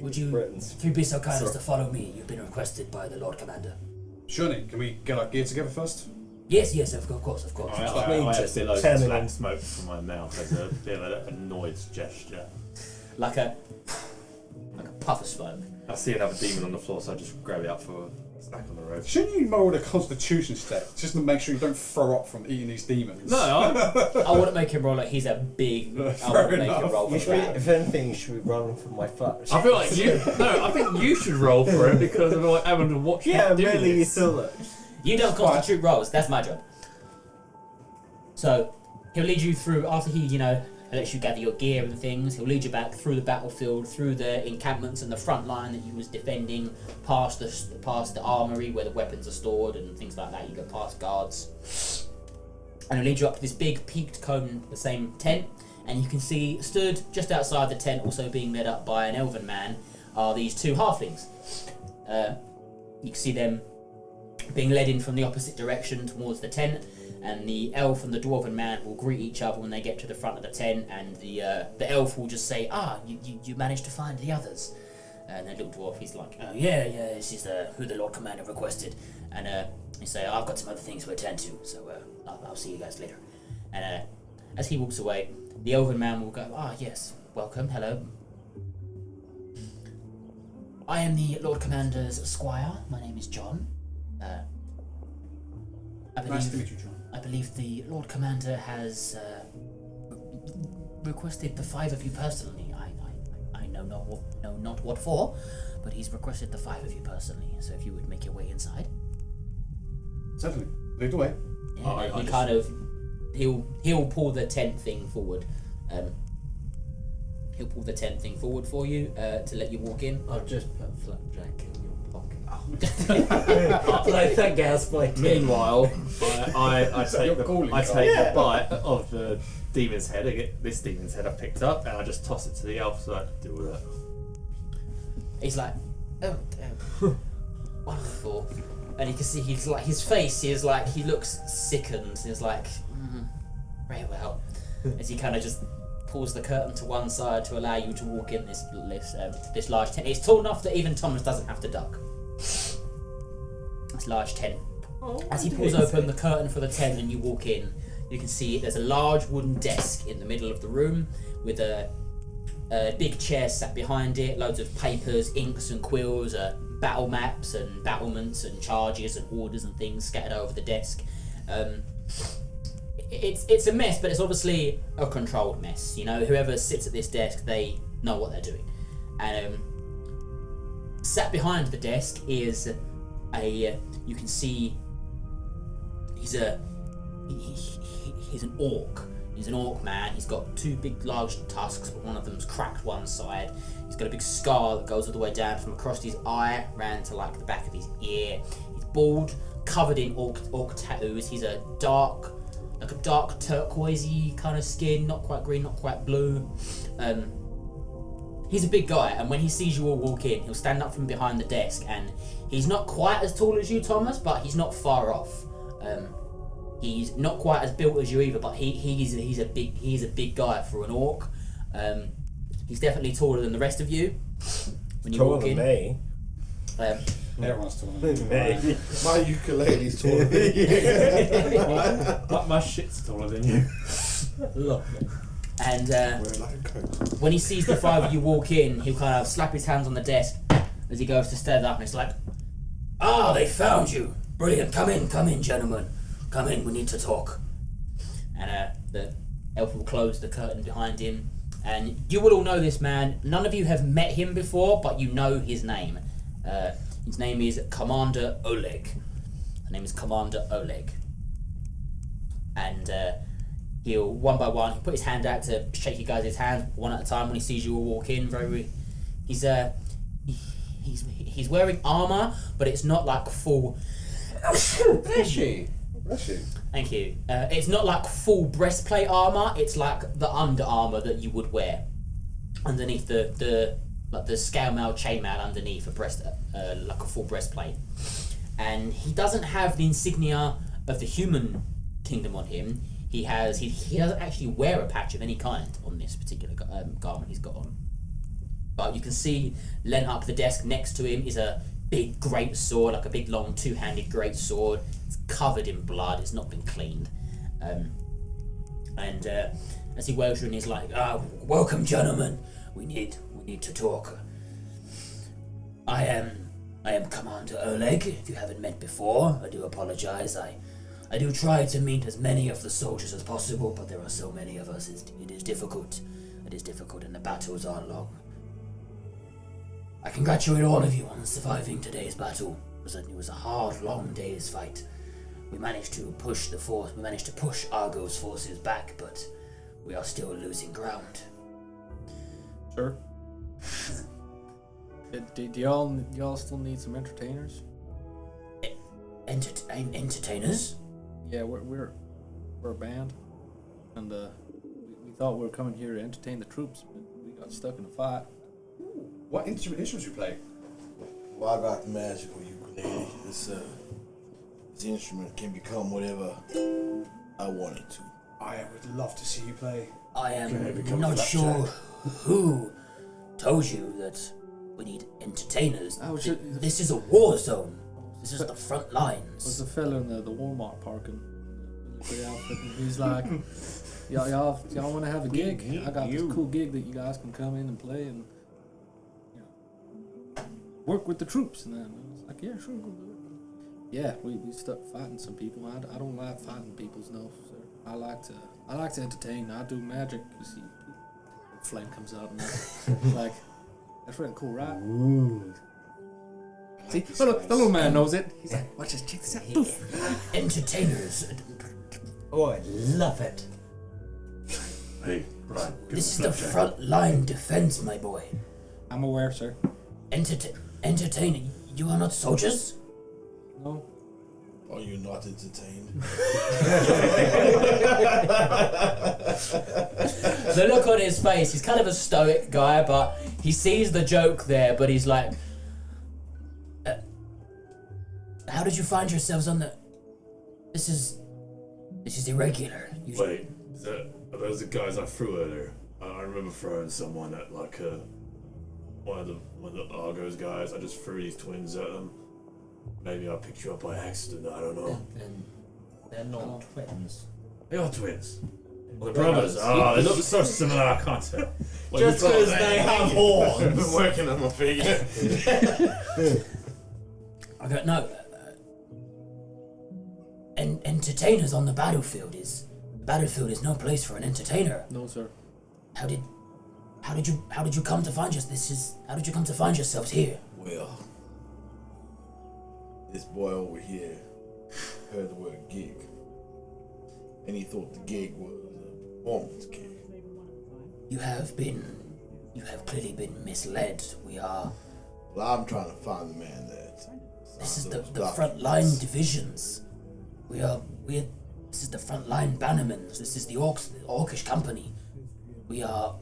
Speaker 7: Would you,
Speaker 3: Britain's.
Speaker 7: if you be so kind as to follow me? You've been requested by the Lord Commander.
Speaker 5: Surely, can we get our gear together first?
Speaker 7: Yes, of course.
Speaker 8: I
Speaker 3: just
Speaker 8: feel like
Speaker 3: turning
Speaker 8: black
Speaker 3: in.
Speaker 8: smoke from my mouth as a bit of an annoyed gesture.
Speaker 7: Like a puff of smoke.
Speaker 8: I see another demon on the floor, so I just grab it up for a snack on the road.
Speaker 5: Shouldn't you roll a constitution check just to make sure you don't throw up from eating these demons?
Speaker 8: No,
Speaker 7: I wouldn't make him roll like he's a big. I
Speaker 5: Fair
Speaker 7: wouldn't make him
Speaker 5: enough.
Speaker 7: roll for
Speaker 3: You should be,
Speaker 7: that.
Speaker 3: if anything, you should be running from my flapjack.
Speaker 8: I feel like you. No, I think you should roll for it because of like having to watch.
Speaker 3: Yeah,
Speaker 8: me do
Speaker 3: really, you
Speaker 8: this.
Speaker 3: saw it.
Speaker 7: You don't constitute rolls. That's my job. So he'll lead you through after he, lets you gather your gear and things. He'll lead you back through the battlefield, through the encampments and the front line that you was defending, past the armory where the weapons are stored and things like that. You go past guards, and he'll lead you up to this big peaked cone, the same tent. And you can see stood just outside the tent, also being led up by an elven man, are these two halflings. You can see them being led in from the opposite direction towards the tent, and the elf and the dwarven man will greet each other when they get to the front of the tent, and the elf will just say, you managed to find the others. And the little dwarf, he's like, oh yeah, this is who the Lord Commander requested. And he say, I've got some other things to attend to, so I'll see you guys later. And as he walks away, the elven man will go, yes, welcome, hello. I am the Lord Commander's squire. My name is John.
Speaker 5: Nice to meet you, John.
Speaker 7: I believe the Lord Commander has requested the 5 of you personally. I know not what for, but he's requested the 5 of you personally. So if you would make your way inside.
Speaker 5: Certainly. Lead the way.
Speaker 7: Yeah, he'll pull the tent thing forward. He'll pull the tent thing forward for you to let you walk in.
Speaker 3: I'll just put a flapjack in your pocket. Like that gas plate.
Speaker 8: Meanwhile, I take
Speaker 5: You're
Speaker 8: the
Speaker 5: calling
Speaker 8: the bite of the demon's head. I get this demon's head I picked up, and I just toss it to the elf so I can deal with it.
Speaker 7: He's like, oh, wonderful. And you can see he's like, his face is like, he looks sickened. He's like, very well. As he kind of just pulls the curtain to one side to allow you to walk in this large tent. It's tall enough that even Thomas doesn't have to duck. This large tent. As he pulls open the curtain for the tent and you walk in, you can see there's a large wooden desk in the middle of the room with a big chair sat behind it, loads of papers, inks and quills, battle maps and battlements and charges and orders and things scattered over the desk. It's a mess, but it's obviously a controlled mess. Whoever sits at this desk, they know what they're doing. And sat behind the desk is you can see he's an orc. He's an orc man. He's got 2 big large tusks, but one of them's cracked one side. He's got a big scar that goes all the way down from across his eye, ran to like the back of his ear. He's bald, covered in orc tattoos. He's a dark turquoisey kind of skin, not quite green, not quite blue. He's a big guy, and when he sees you all walk in, he'll stand up from behind the desk, and he's not quite as tall as you, Thomas, but he's not far off. He's not quite as built as you either, but he's a big guy for an orc. He's definitely taller than the rest of you. When you
Speaker 3: Taller
Speaker 7: walk
Speaker 3: than
Speaker 7: in,
Speaker 3: me.
Speaker 5: Everyone's taller than me.
Speaker 2: My ukulele's taller than you.
Speaker 8: My shit's taller than you.
Speaker 3: Lovely.
Speaker 7: and
Speaker 2: Wearing like a coat.
Speaker 7: when he sees the 5 of you walk in, he'll kind of slap his hands on the desk as he goes to stand up, and it's like, they found you. Brilliant. Come in, gentlemen. Come in, we need to talk. And the elf will close the curtain behind him. And you will all know this man. None of you have met him before, but you know his name. His name is Commander Oleg. His name is Commander Oleg. And he'll, one by one, he'll put his hand out to shake you guys' hands one at a time when he sees you all walk in. he's wearing armor, but it's not like full.
Speaker 3: Bless you.
Speaker 5: Bless you.
Speaker 7: Thank you. It's not like full breastplate armor. It's like the under armor that you would wear underneath the scale mail, chainmail underneath like a full breastplate. And he doesn't have the insignia of the human kingdom on him. He doesn't actually wear a patch of any kind on this particular garment he's got on. But you can see, leant up the desk next to him is a big great sword, like a big long two-handed great sword. It's covered in blood. It's not been cleaned. And as he wails through, and he's like, "Welcome, gentlemen. We need to talk. I am Commander Oleg. If you haven't met before, I do apologize. I do try to meet as many of the soldiers as possible, but there are so many of us. It is difficult. It is difficult, and the battles are long. I congratulate all of you on surviving today's battle. It was a hard, long day's fight. We managed to push Argo's forces back, but we are still losing ground."
Speaker 4: Sure. Do y'all still need some entertainers?
Speaker 7: Entertainers?
Speaker 4: Yeah, we're a band, and we thought we were coming here to entertain the troops, but we got stuck in a fight.
Speaker 5: What instruments you play?
Speaker 2: Well, I got the magical ukulele. This instrument can become whatever I want it to.
Speaker 5: I would love to see you play.
Speaker 7: I am not sure who told you that we need entertainers. This is a war zone. This is the front lines.
Speaker 4: There's a fella in the Walmart parking. He's like, y'all want to have a gig? I got this cool gig that you guys can come in and play and work with the troops. And then I was like, yeah, sure, go do it. Yeah, we stuck fighting some people. I don't like fighting people's no, sir. I like to entertain. I do magic. You see, a flame comes out and it's like, that's really cool, right?
Speaker 3: Ooh.
Speaker 4: See, the little man knows it. He's like, watch this, check this out. Poof.
Speaker 7: Entertainers.
Speaker 3: Oh, I love it.
Speaker 6: Hey, right.
Speaker 7: This is the front line defense, my boy.
Speaker 4: I'm aware, sir.
Speaker 7: Entertainer. You are not soldiers?
Speaker 4: No.
Speaker 2: Are you not entertained?
Speaker 7: The look on his face, he's kind of a stoic guy, but he sees the joke there, but he's like, how did you find yourselves on the... This is irregular.
Speaker 6: Wait, are those the guys I threw earlier? I remember throwing someone at like one of the Argo's guys. I just threw these twins at them. Maybe I picked you up by accident, I don't know.
Speaker 3: They're not twins.
Speaker 6: They are twins. Well, they're brothers. They look so similar, I can't tell.
Speaker 3: Just because they have horns.
Speaker 2: I've been working on my figure.
Speaker 7: I don't know. Entertainers on the battlefield is no place for an entertainer.
Speaker 4: No, sir.
Speaker 7: How did you come to find how did you come to find yourselves here?
Speaker 2: Well, this boy over here heard the word gig, and he thought the gig was a performance gig.
Speaker 7: You have clearly been misled.
Speaker 2: Well, I'm trying to find the man that.
Speaker 7: This is the front line divisions. This is the front line bannermen. This is the Orcish company. We are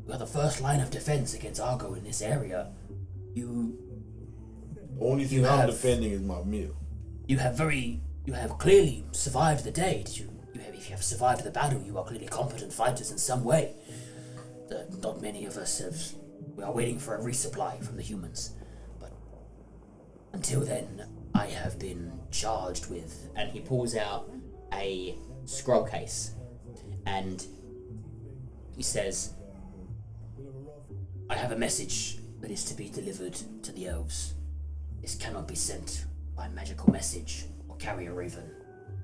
Speaker 7: the first line of defense against Argo in this area.
Speaker 2: The only thing I'm defending is my meal.
Speaker 7: You have clearly survived the day. If you have survived the battle, you are clearly competent fighters in some way. Not many of us have. We are waiting for a resupply from the humans. But until then, I have been charged with... And he pulls out a scroll case. And he says, I have a message that is to be delivered to the elves. This cannot be sent by magical message or carrier even.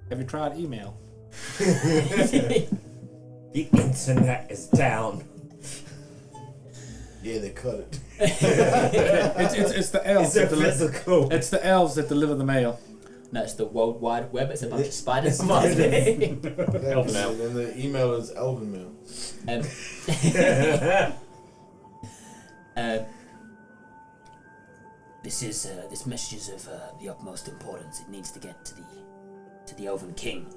Speaker 4: Have you tried email?
Speaker 3: The internet is down.
Speaker 2: Yeah, they cut it.
Speaker 4: It's the elves.
Speaker 3: It's physical.
Speaker 4: It's the elves that deliver the mail.
Speaker 7: No, it's the World Wide Web. It's a bunch of spiders.
Speaker 2: Elven mail. And the email is elven mail.
Speaker 7: This message is of the utmost importance. It needs to get to the Elven King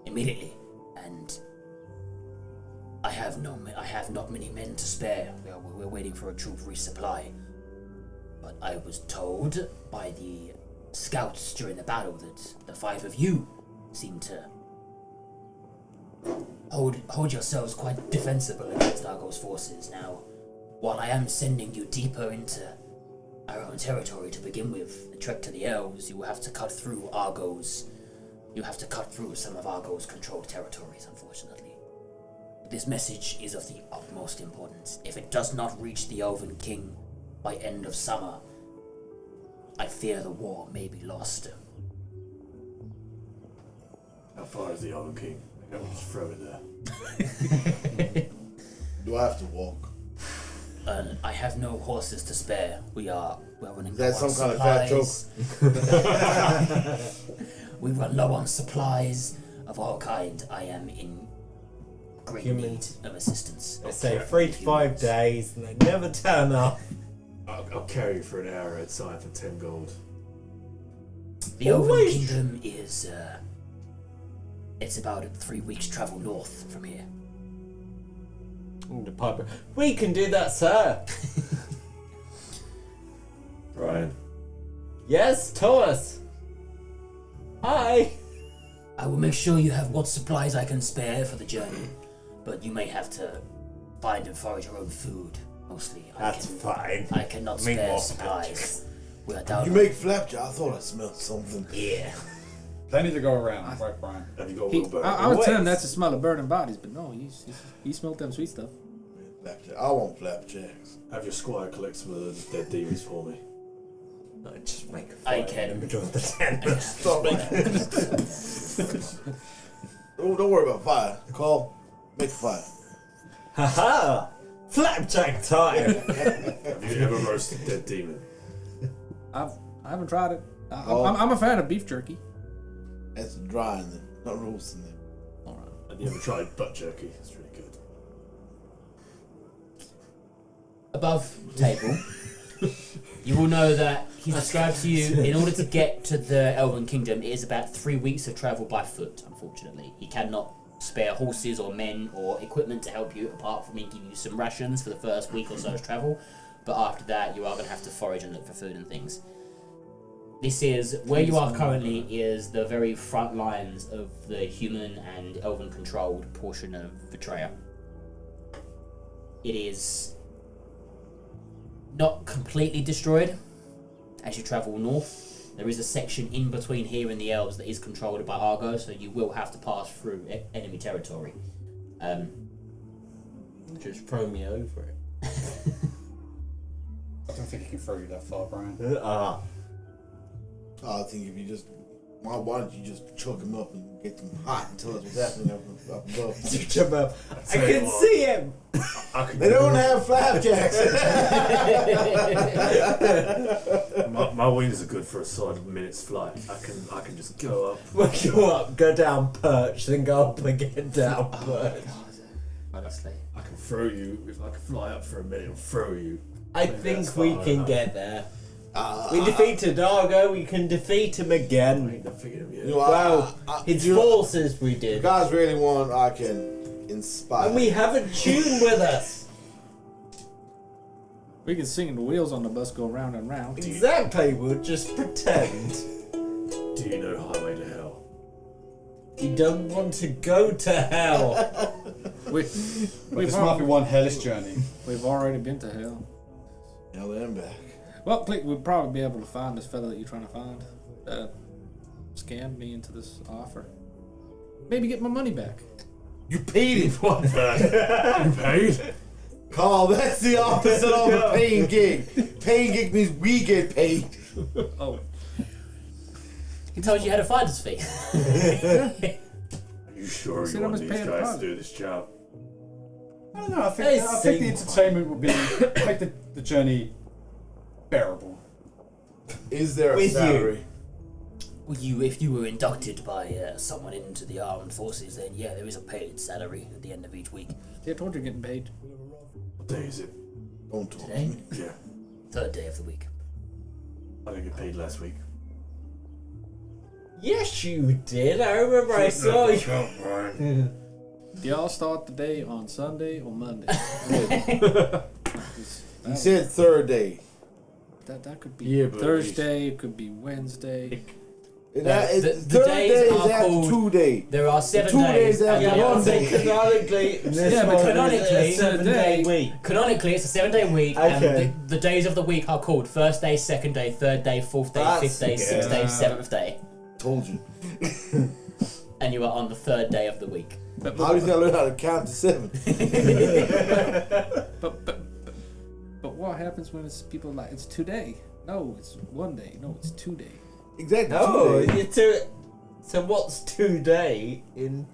Speaker 7: immediately, and I have not many men to spare. We're waiting for a troop resupply. But I was told by the scouts during the battle that the 5 of you seem to hold yourselves quite defensible against Argo's forces. Now, while I am sending you deeper into our own territory to begin with, the trek to the elves, you will have to cut through some of Argo's controlled territories, unfortunately. This message is of the utmost importance. If it does not reach the Elven King by end of summer, I fear the war may be lost.
Speaker 6: How far is the Elven King? I can just throw it there.
Speaker 2: Do I have to walk?
Speaker 7: I have no horses to spare. We're running
Speaker 2: Is
Speaker 7: low
Speaker 2: that
Speaker 7: on
Speaker 2: some kind of fat
Speaker 7: supplies. We run low on supplies of all kind. I am in great need of assistance.
Speaker 3: They say 3 to 5 days and they never turn up.
Speaker 6: I'll carry you for an hour at time for 10 gold.
Speaker 7: The Elven Kingdom is it's about 3 weeks travel north from here.
Speaker 3: The piper. We can do that, sir.
Speaker 6: Brian.
Speaker 3: Yes, Thomas. Hi.
Speaker 7: I will make sure you have what supplies I can spare for the journey, but you may have to find and forage your own food. Mostly,
Speaker 3: That's fine.
Speaker 7: I cannot spare supplies. We are down.
Speaker 2: You make flapjack? I thought I smelled something.
Speaker 7: Yeah.
Speaker 5: Plenty to go around, right, Brian?
Speaker 6: Have you got a wheelbarrow?
Speaker 4: I was telling him that's the smell of burning bodies, but no, he smelled them sweet stuff.
Speaker 2: Flapjack. I want flapjacks.
Speaker 6: Have your squire collect some of the dead demons for me.
Speaker 3: No, just make a
Speaker 7: I
Speaker 3: fire
Speaker 7: can.
Speaker 3: in the middle of the tent.
Speaker 2: Stop Don't worry about fire. Karl, make fire.
Speaker 3: Haha! Flapjack time!
Speaker 6: Have you ever roasted dead demon?
Speaker 4: I haven't tried it.
Speaker 2: Oh.
Speaker 4: I'm a fan of beef jerky.
Speaker 2: That's drying them, not roasting them.
Speaker 6: Have you ever tried butt jerky? It's really good.
Speaker 7: Above table, you will know that he described to you, in order to get to the Elven Kingdom, it is about 3 weeks of travel by foot, unfortunately. He cannot spare horses or men or equipment to help you, apart from giving you some rations for the first week or so's travel. But after that, you are going to have to forage and look for food and things. This is, where you are currently, is the very front lines of the human and elven-controlled portion of Vertraer. It is not completely destroyed as you travel north. There is a section in between here and the elves that is controlled by Argo, so you will have to pass through enemy territory.
Speaker 3: Just throw me over it.
Speaker 5: I don't think he can throw you that far, Brian.
Speaker 2: I think if you just, why don't you just choke him up and get him hot and tell us what's happening up above?
Speaker 3: I can see him!
Speaker 2: They don't have flapjacks!
Speaker 6: My wings are good for a solid minute's flight. I can just go up.
Speaker 3: We'll go up, go down perch, then go up again down perch.
Speaker 7: Honestly.
Speaker 6: I can throw you. If I can fly up for a minute and throw you.
Speaker 3: I
Speaker 6: Maybe
Speaker 3: think
Speaker 6: that's
Speaker 3: we
Speaker 6: far
Speaker 3: can
Speaker 6: enough.
Speaker 3: get there. We defeated Argo, we can defeat him
Speaker 6: I
Speaker 3: again.
Speaker 6: ain't defeated him yet.
Speaker 2: You know,
Speaker 3: Well, his
Speaker 2: you know,
Speaker 3: forces we
Speaker 2: if you
Speaker 3: did.
Speaker 2: guys really want, I can inspire.
Speaker 3: And we have a tune with us.
Speaker 4: We can sing the wheels on the bus go round and round.
Speaker 3: Exactly, we'll just pretend.
Speaker 6: Do you know Highway to Hell?
Speaker 3: You don't want to go to hell.
Speaker 5: But this might be one hellish journey.
Speaker 4: We've already been to hell.
Speaker 2: Hell and back.
Speaker 4: Well, Click, we'll probably be able to find this fella that you're trying to find. Scammed me into this offer. Maybe get my money back.
Speaker 2: You paid him.
Speaker 6: What the? You paid?
Speaker 2: Karl, that's the opposite of a paying gig. Paying gig means we get paid.
Speaker 4: Oh.
Speaker 7: He told you how to find his fee.
Speaker 6: Are you sure
Speaker 4: See,
Speaker 6: you
Speaker 4: I
Speaker 6: want
Speaker 4: must
Speaker 6: these
Speaker 4: pay a
Speaker 6: guys
Speaker 4: deposit.
Speaker 6: to do this job?
Speaker 5: I don't know. I
Speaker 3: They
Speaker 5: think the
Speaker 3: sing
Speaker 5: entertainment would be make the journey bearable.
Speaker 2: Is there a
Speaker 3: With you.
Speaker 2: salary?
Speaker 7: Well, if you were inducted by someone into the armed forces, then yeah, there is a paid salary at the end of each week.
Speaker 4: Yeah, I told you you're getting paid.
Speaker 6: What day is it?
Speaker 2: Don't talk
Speaker 7: Today?
Speaker 2: to me.
Speaker 6: Yeah.
Speaker 7: 3rd day of the week.
Speaker 8: I didn't get paid last week.
Speaker 3: Yes, you did. I remember I saw you.
Speaker 4: Do y'all start the day on Sunday or Monday?
Speaker 2: He said third day.
Speaker 4: That could be
Speaker 8: Yeah, but
Speaker 4: Thursday, it could be Wednesday.
Speaker 7: The
Speaker 2: Third
Speaker 7: days
Speaker 2: day is
Speaker 7: are
Speaker 2: after
Speaker 7: called-
Speaker 2: 2 days.
Speaker 7: There are 7
Speaker 2: 2
Speaker 7: days.
Speaker 2: days after
Speaker 7: and
Speaker 3: Yeah,
Speaker 2: one
Speaker 3: but
Speaker 2: day.
Speaker 3: canonically,
Speaker 7: Yeah, but canonically,
Speaker 3: it's a 7-day week.
Speaker 7: Canonically, it's a 7-day week,
Speaker 3: Okay.
Speaker 7: and the days of the week are called first day, second day, third day, fourth day,
Speaker 3: That's
Speaker 7: fifth day, sixth day,
Speaker 3: good.
Speaker 7: seventh day,
Speaker 2: Told you.
Speaker 7: and you are on the third day of the week.
Speaker 2: How do you gonna learn how to count to 7?
Speaker 4: But what happens when it's people like it's today? No, it's 1 day. No, it's 2 day.
Speaker 2: Exactly.
Speaker 3: No,
Speaker 2: 2 days.
Speaker 3: you're two. So what's 2 day in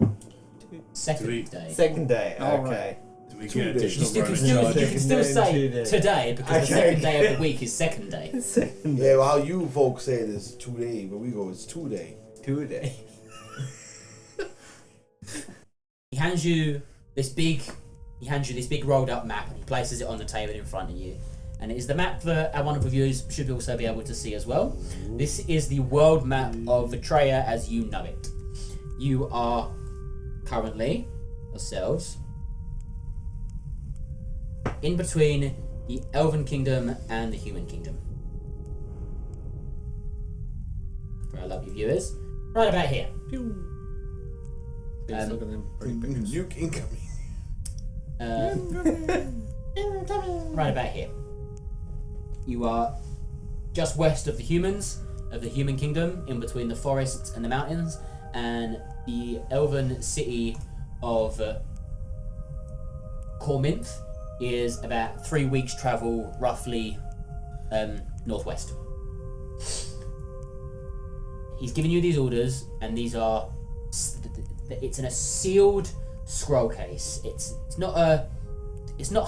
Speaker 7: Second day.
Speaker 3: second day?
Speaker 4: All
Speaker 3: Okay.
Speaker 8: Do we
Speaker 2: 2
Speaker 8: get
Speaker 2: days.
Speaker 8: additional
Speaker 7: You can
Speaker 8: bonus
Speaker 7: still,
Speaker 8: charge?
Speaker 7: you can still say
Speaker 3: 2 days.
Speaker 7: today because the
Speaker 3: Okay.
Speaker 7: second day of the week is second day.
Speaker 3: Second
Speaker 2: Yeah, well, how you folks say it is 2 days, but we go, it's 2 days.
Speaker 3: 2 day.
Speaker 7: He hands you this big rolled up map, and he places it on the table in front of you. And it is the map that our wonderful viewers should also be able to see as well. This is the world map of Vertraer as you know it. You are currently yourselves in between the Elven Kingdom and the Human Kingdom. For our lovely viewers, right about here.
Speaker 4: Look at them pretty pictures.
Speaker 2: Nuke incoming.
Speaker 7: Right about here. You are just west of the humans, of the Human Kingdom, in between the forests and the mountains, and the elven city of Corminth is about 3 weeks' travel, roughly northwest. He's given you these orders, and these are. It's in a sealed scroll case. It's not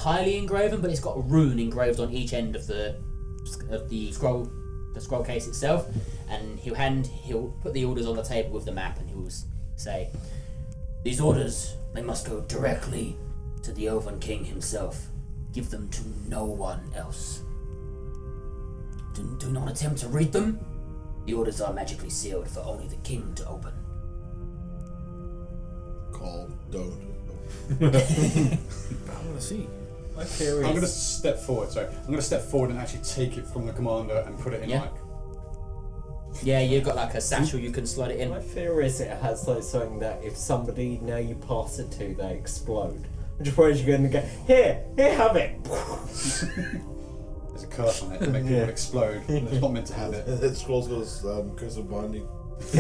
Speaker 7: highly engraven, but it's got a rune engraved on each end of the scroll case itself. And he'll put the orders on the table with the map, and he'll say, "These orders, they must go directly to the Elven King himself. Give them to no one else. Do not attempt to read them. The orders are magically sealed for only the king to open."
Speaker 2: Called Downey.
Speaker 4: I want to see.
Speaker 3: My theory
Speaker 5: I'm going to
Speaker 3: is
Speaker 5: step forward. Sorry, I'm going to step forward and actually take it from the commander and put it in
Speaker 7: Yeah.
Speaker 5: like.
Speaker 7: Yeah, you've got like a satchel you can slide it in.
Speaker 3: my theory is it has like something that if somebody now you pass it to, they explode. I'm just worried you're going to go here, have it.
Speaker 5: There's a curse on it to make
Speaker 3: Yeah.
Speaker 5: people explode. It's not meant to have it.
Speaker 2: That scroll goes, curse of binding. In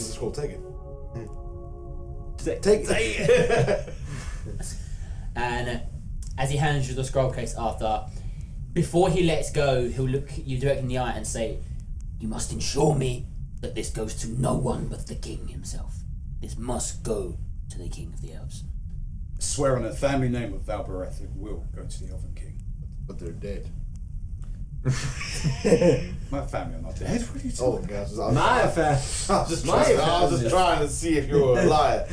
Speaker 2: the scroll, take it. Take it.
Speaker 7: And as he hands you the scroll case, Arthur, before he lets go, he'll look you directly in the eye and say, "You must ensure me that this goes to no one but the king himself. This must go to the king of the elves."
Speaker 5: I swear on the family name of Valbirith, it will go to the Elven King.
Speaker 2: But they're dead.
Speaker 5: My family are not dead. What are you
Speaker 2: Oh,
Speaker 5: talking
Speaker 2: gosh.
Speaker 3: My affair.
Speaker 2: I was just
Speaker 3: My
Speaker 2: trying to see if you were a liar.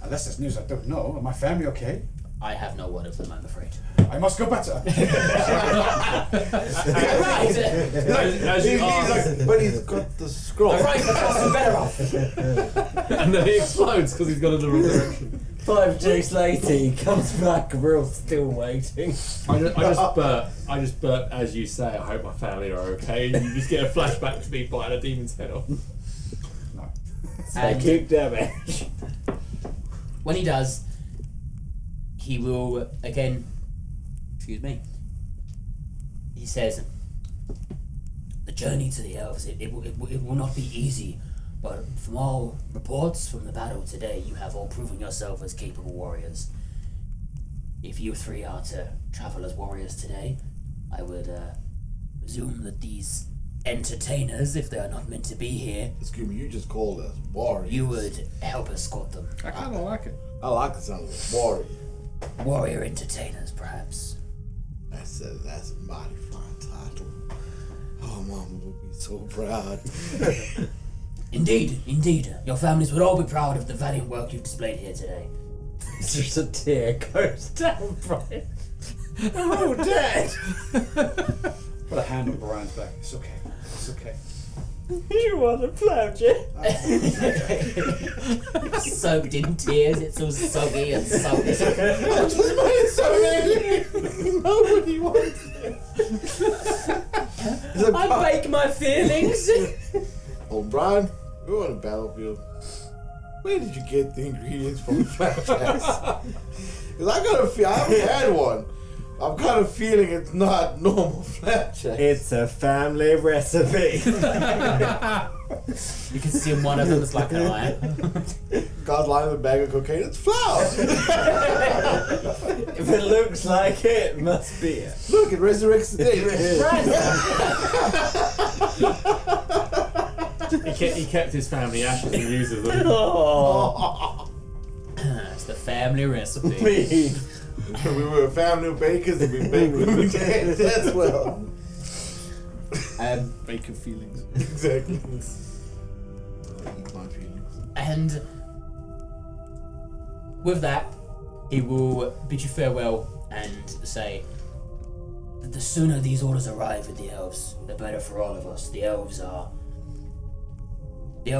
Speaker 5: Unless there's news I don't know. Are my family okay?
Speaker 7: I have no word of them, I'm afraid.
Speaker 5: I must go better.
Speaker 7: Right!
Speaker 2: But he's got the scroll.
Speaker 7: Right, that's better off.
Speaker 8: And then he explodes because he's gone in the wrong direction.
Speaker 3: 5 days later, he comes back, we're all still waiting.
Speaker 8: I just burp as you say, I hope my family are okay, and you just get a flashback to me biting a demon's head off.
Speaker 5: No.
Speaker 7: And
Speaker 3: Keep damage.
Speaker 7: when he does, he will again. Excuse me. He says, "The journey to the elves, it will not be easy, but from all reports from the battle today, you have all proven yourself as capable warriors. If you three are to travel as warriors today, I would presume that these entertainers, if they are not meant to be here,
Speaker 2: Excuse me, you just called us warriors.
Speaker 7: you would help escort them.
Speaker 4: I kind of like it.
Speaker 2: I like the sound of warrior.
Speaker 7: Warrior entertainers, perhaps."
Speaker 2: That's a mighty fine title. Oh, Mama would be so proud.
Speaker 7: Indeed. Your families would all be proud of the valiant work you've displayed here today.
Speaker 3: It's just a tear goes down Brian. We're all dead.
Speaker 5: Put a hand on Brian's back. It's okay. It's okay.
Speaker 3: You want to plunge it?
Speaker 7: Soaked in tears, it's all soggy and salty.
Speaker 2: Nobody wants it.
Speaker 7: I bake my feelings.
Speaker 2: Oh, Brian, we're on a battlefield. Where did you get the ingredients from the flapjacks? Because I haven't had one. I'm kind of feeling it's not normal flapjacks.
Speaker 3: It's a family recipe.
Speaker 7: You can see one of them is like an iron.
Speaker 2: God's lying in a bag of cocaine. It's flour.
Speaker 3: If it looks like it, must be it.
Speaker 2: Look, it resurrects the dead.
Speaker 8: He kept his family ashes and uses them.
Speaker 3: Oh,
Speaker 7: It's the family recipe.
Speaker 3: me.
Speaker 2: We were a family of bakers and we baked women dead as well.
Speaker 4: Bacon feelings.
Speaker 2: Exactly. Eat my feelings.
Speaker 7: And with that, he will bid you farewell and say that the sooner these orders arrive with the elves, the better for all of us. The elves are you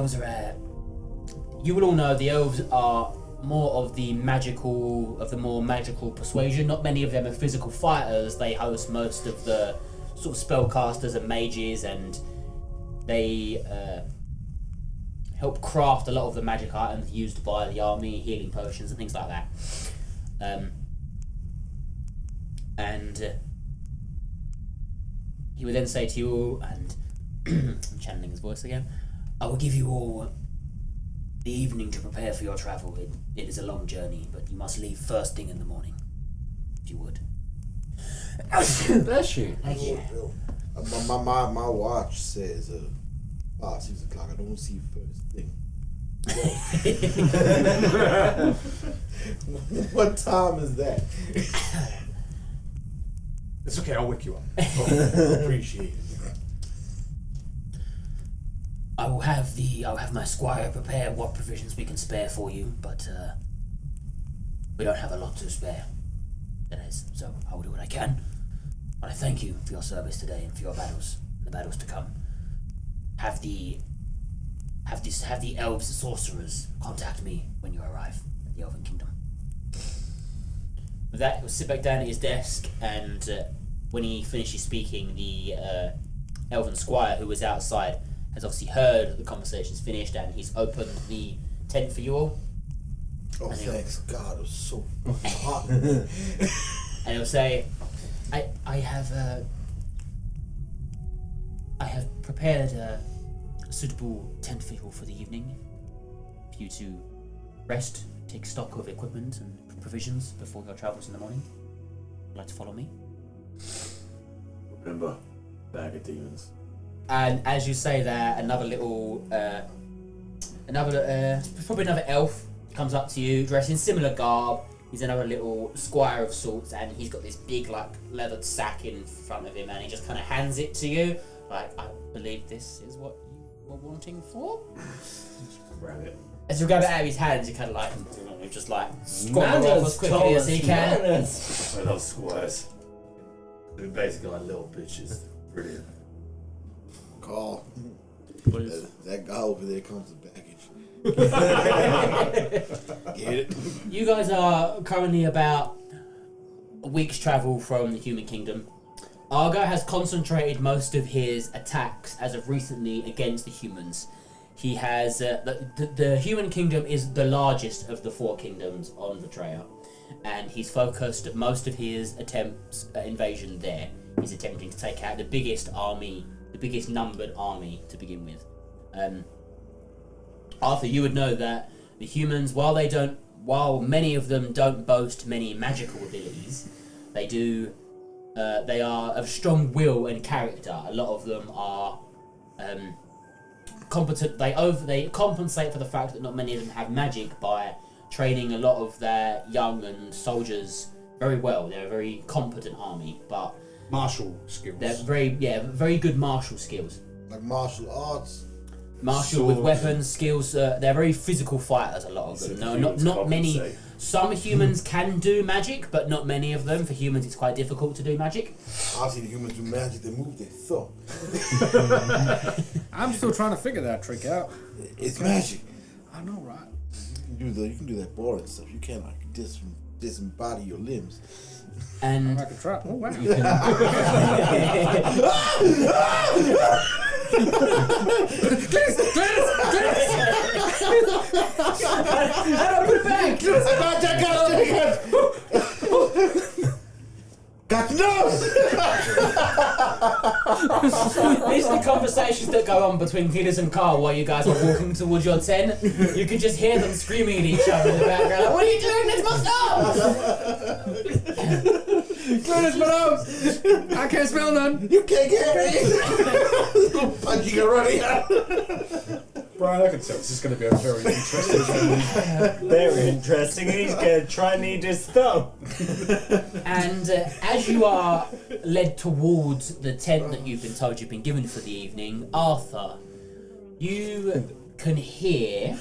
Speaker 7: will all know the elves are more of the more magical persuasion. Not many of them are physical fighters. They host most of the sort of spellcasters and mages, and they help craft a lot of the magic items used by the army, healing potions and things like that. And he would then say to you all, and I'm channeling his voice again, I will give you all the evening to prepare for your travel. It is a long journey, but you must leave first thing in the morning, if you would.
Speaker 3: Bless you.
Speaker 7: Thank you.
Speaker 2: My watch says 6 o'clock. I don't see first thing. What time is that?
Speaker 5: It's okay. I'll wake you up.
Speaker 2: Appreciate it.
Speaker 7: I'll have my squire prepare what provisions we can spare for you, but we don't have a lot to spare. That is, so I will do what I can. But I thank you for your service today and for your battles, and the battles to come. Have the elves sorcerers contact me when you arrive at the Elven Kingdom. With that, he'll sit back down at his desk, and when he finishes speaking, the Elven squire who was outside has obviously heard the conversation's finished, and he's opened the tent for you all.
Speaker 2: Oh,
Speaker 7: And
Speaker 2: thanks God, it was so fucking hot.
Speaker 7: And he'll say, I have prepared a suitable tent for you all for the evening, for you to rest, take stock of equipment and provisions before your travels in the morning. Would you like to follow me?
Speaker 9: Remember, bag of demons.
Speaker 7: And as you say that, probably another elf comes up to you, dressed in similar garb. He's another little squire of sorts, and he's got this big, leathered sack in front of him, and he just kind of hands it to you, like, I believe this is what you were wanting for.
Speaker 9: Grab it.
Speaker 7: As you grab it out of his hands, you kind of just squabble off as quickly as he can.
Speaker 9: I love squares. They're basically like little bitches. Brilliant.
Speaker 2: Karl,
Speaker 4: Please.
Speaker 2: that guy over there comes with baggage. Get it?
Speaker 7: You guys are currently about a week's travel from the Human Kingdom. Argo has concentrated most of his attacks as of recently against the humans. He has the Human Kingdom is the largest of the 4 kingdoms on Vertraer, and he's focused most of his attempts at invasion there. He's attempting to take out the biggest numbered army to begin with. Arthur, you would know that the humans, while many of them don't boast many magical abilities, they are of strong will and character. A lot of them are competent. They compensate for the fact that not many of them have magic by training a lot of their young and soldiers very well. They're a very competent army, but
Speaker 5: Martial skills.
Speaker 7: they're very good martial skills.
Speaker 2: Like martial arts.
Speaker 7: martial with
Speaker 5: Sword.
Speaker 7: weapons, skills. They're very physical fighters. A lot of them. No, not many. Some humans can do magic, but not many of them. For humans, it's quite difficult to do magic.
Speaker 2: I've seen humans do magic. They move their thumb.
Speaker 4: I'm still trying to figure that trick out.
Speaker 2: It's magic.
Speaker 4: I know, right?
Speaker 2: You can do that boring stuff. You can't like disembody your limbs.
Speaker 7: And
Speaker 4: Like a trap. Oh, wow.
Speaker 7: you can.
Speaker 2: Got the nose!
Speaker 7: These are the conversations that go on between Cleetus and Karl while you guys are walking towards your tent. You can just hear them screaming at each other in the background. Like, what are you doing? Let's must stop!
Speaker 4: Cleetus, my nose! I can't smell none.
Speaker 2: You can't get me! Punching a running out!
Speaker 5: Brian, I can tell this is going to be a very interesting journey.
Speaker 3: Very interesting. He's going to try and eat his thumb.
Speaker 7: And as you are led towards the tent that you've been told you've been given for the evening, Arthur, you can hear.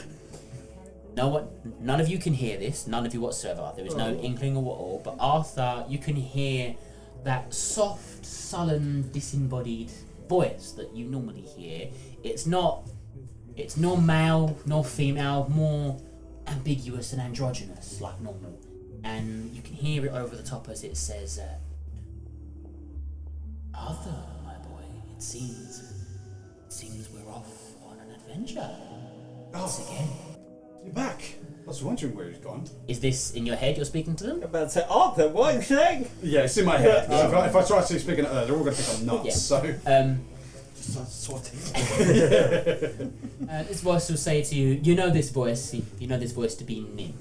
Speaker 7: None of you can hear this. None of you whatsoever. There is no inkling or what all. But Arthur, you can hear that soft, sullen, disembodied voice that you normally hear. It's nor male nor female, more ambiguous and androgynous, like normal. And you can hear it over the top as it says, Arthur, my boy, it seems we're off on an adventure. Once again.
Speaker 5: You're back. I was wondering where he's gone.
Speaker 7: Is this in your head you're speaking to them?
Speaker 3: I'm about to say, Arthur, what are you saying?
Speaker 5: Yeah, it's in my head. If I try to speak in it, they're all going to think I'm nuts.
Speaker 7: Yeah.
Speaker 5: So
Speaker 2: Just start swatting.
Speaker 7: This voice will say to you, you know this voice to be Nim.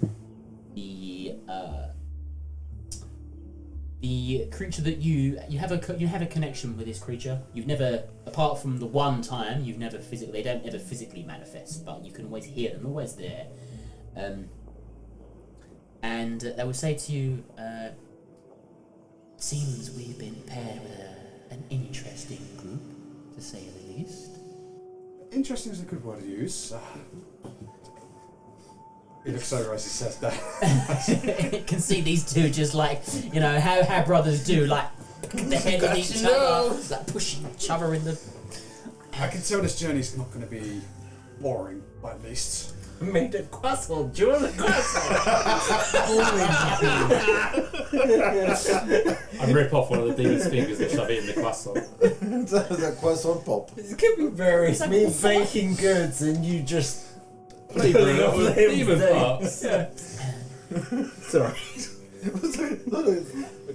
Speaker 7: The creature that you have a connection with this creature. You've never, apart from the one time, they don't ever physically manifest, but you can always hear them, always there. And they will say to you, seems we've been paired with an interesting group, to say the least.
Speaker 5: interesting is a good word to use. He looks over as he says that.
Speaker 7: You can see these two just like, you know, how brothers do, like the head of each other, like pushing each other in the.
Speaker 5: I can tell this journey's not going to be boring, at least.
Speaker 3: Made a croissant, during the croissant.
Speaker 8: I rip off one of the demon's fingers and shove it in the croissant.
Speaker 2: That's a croissant pop.
Speaker 3: It could be very me baking goods and you just
Speaker 8: Even
Speaker 3: off limbs
Speaker 8: even
Speaker 3: there.
Speaker 8: parts. Yeah.
Speaker 3: Sorry.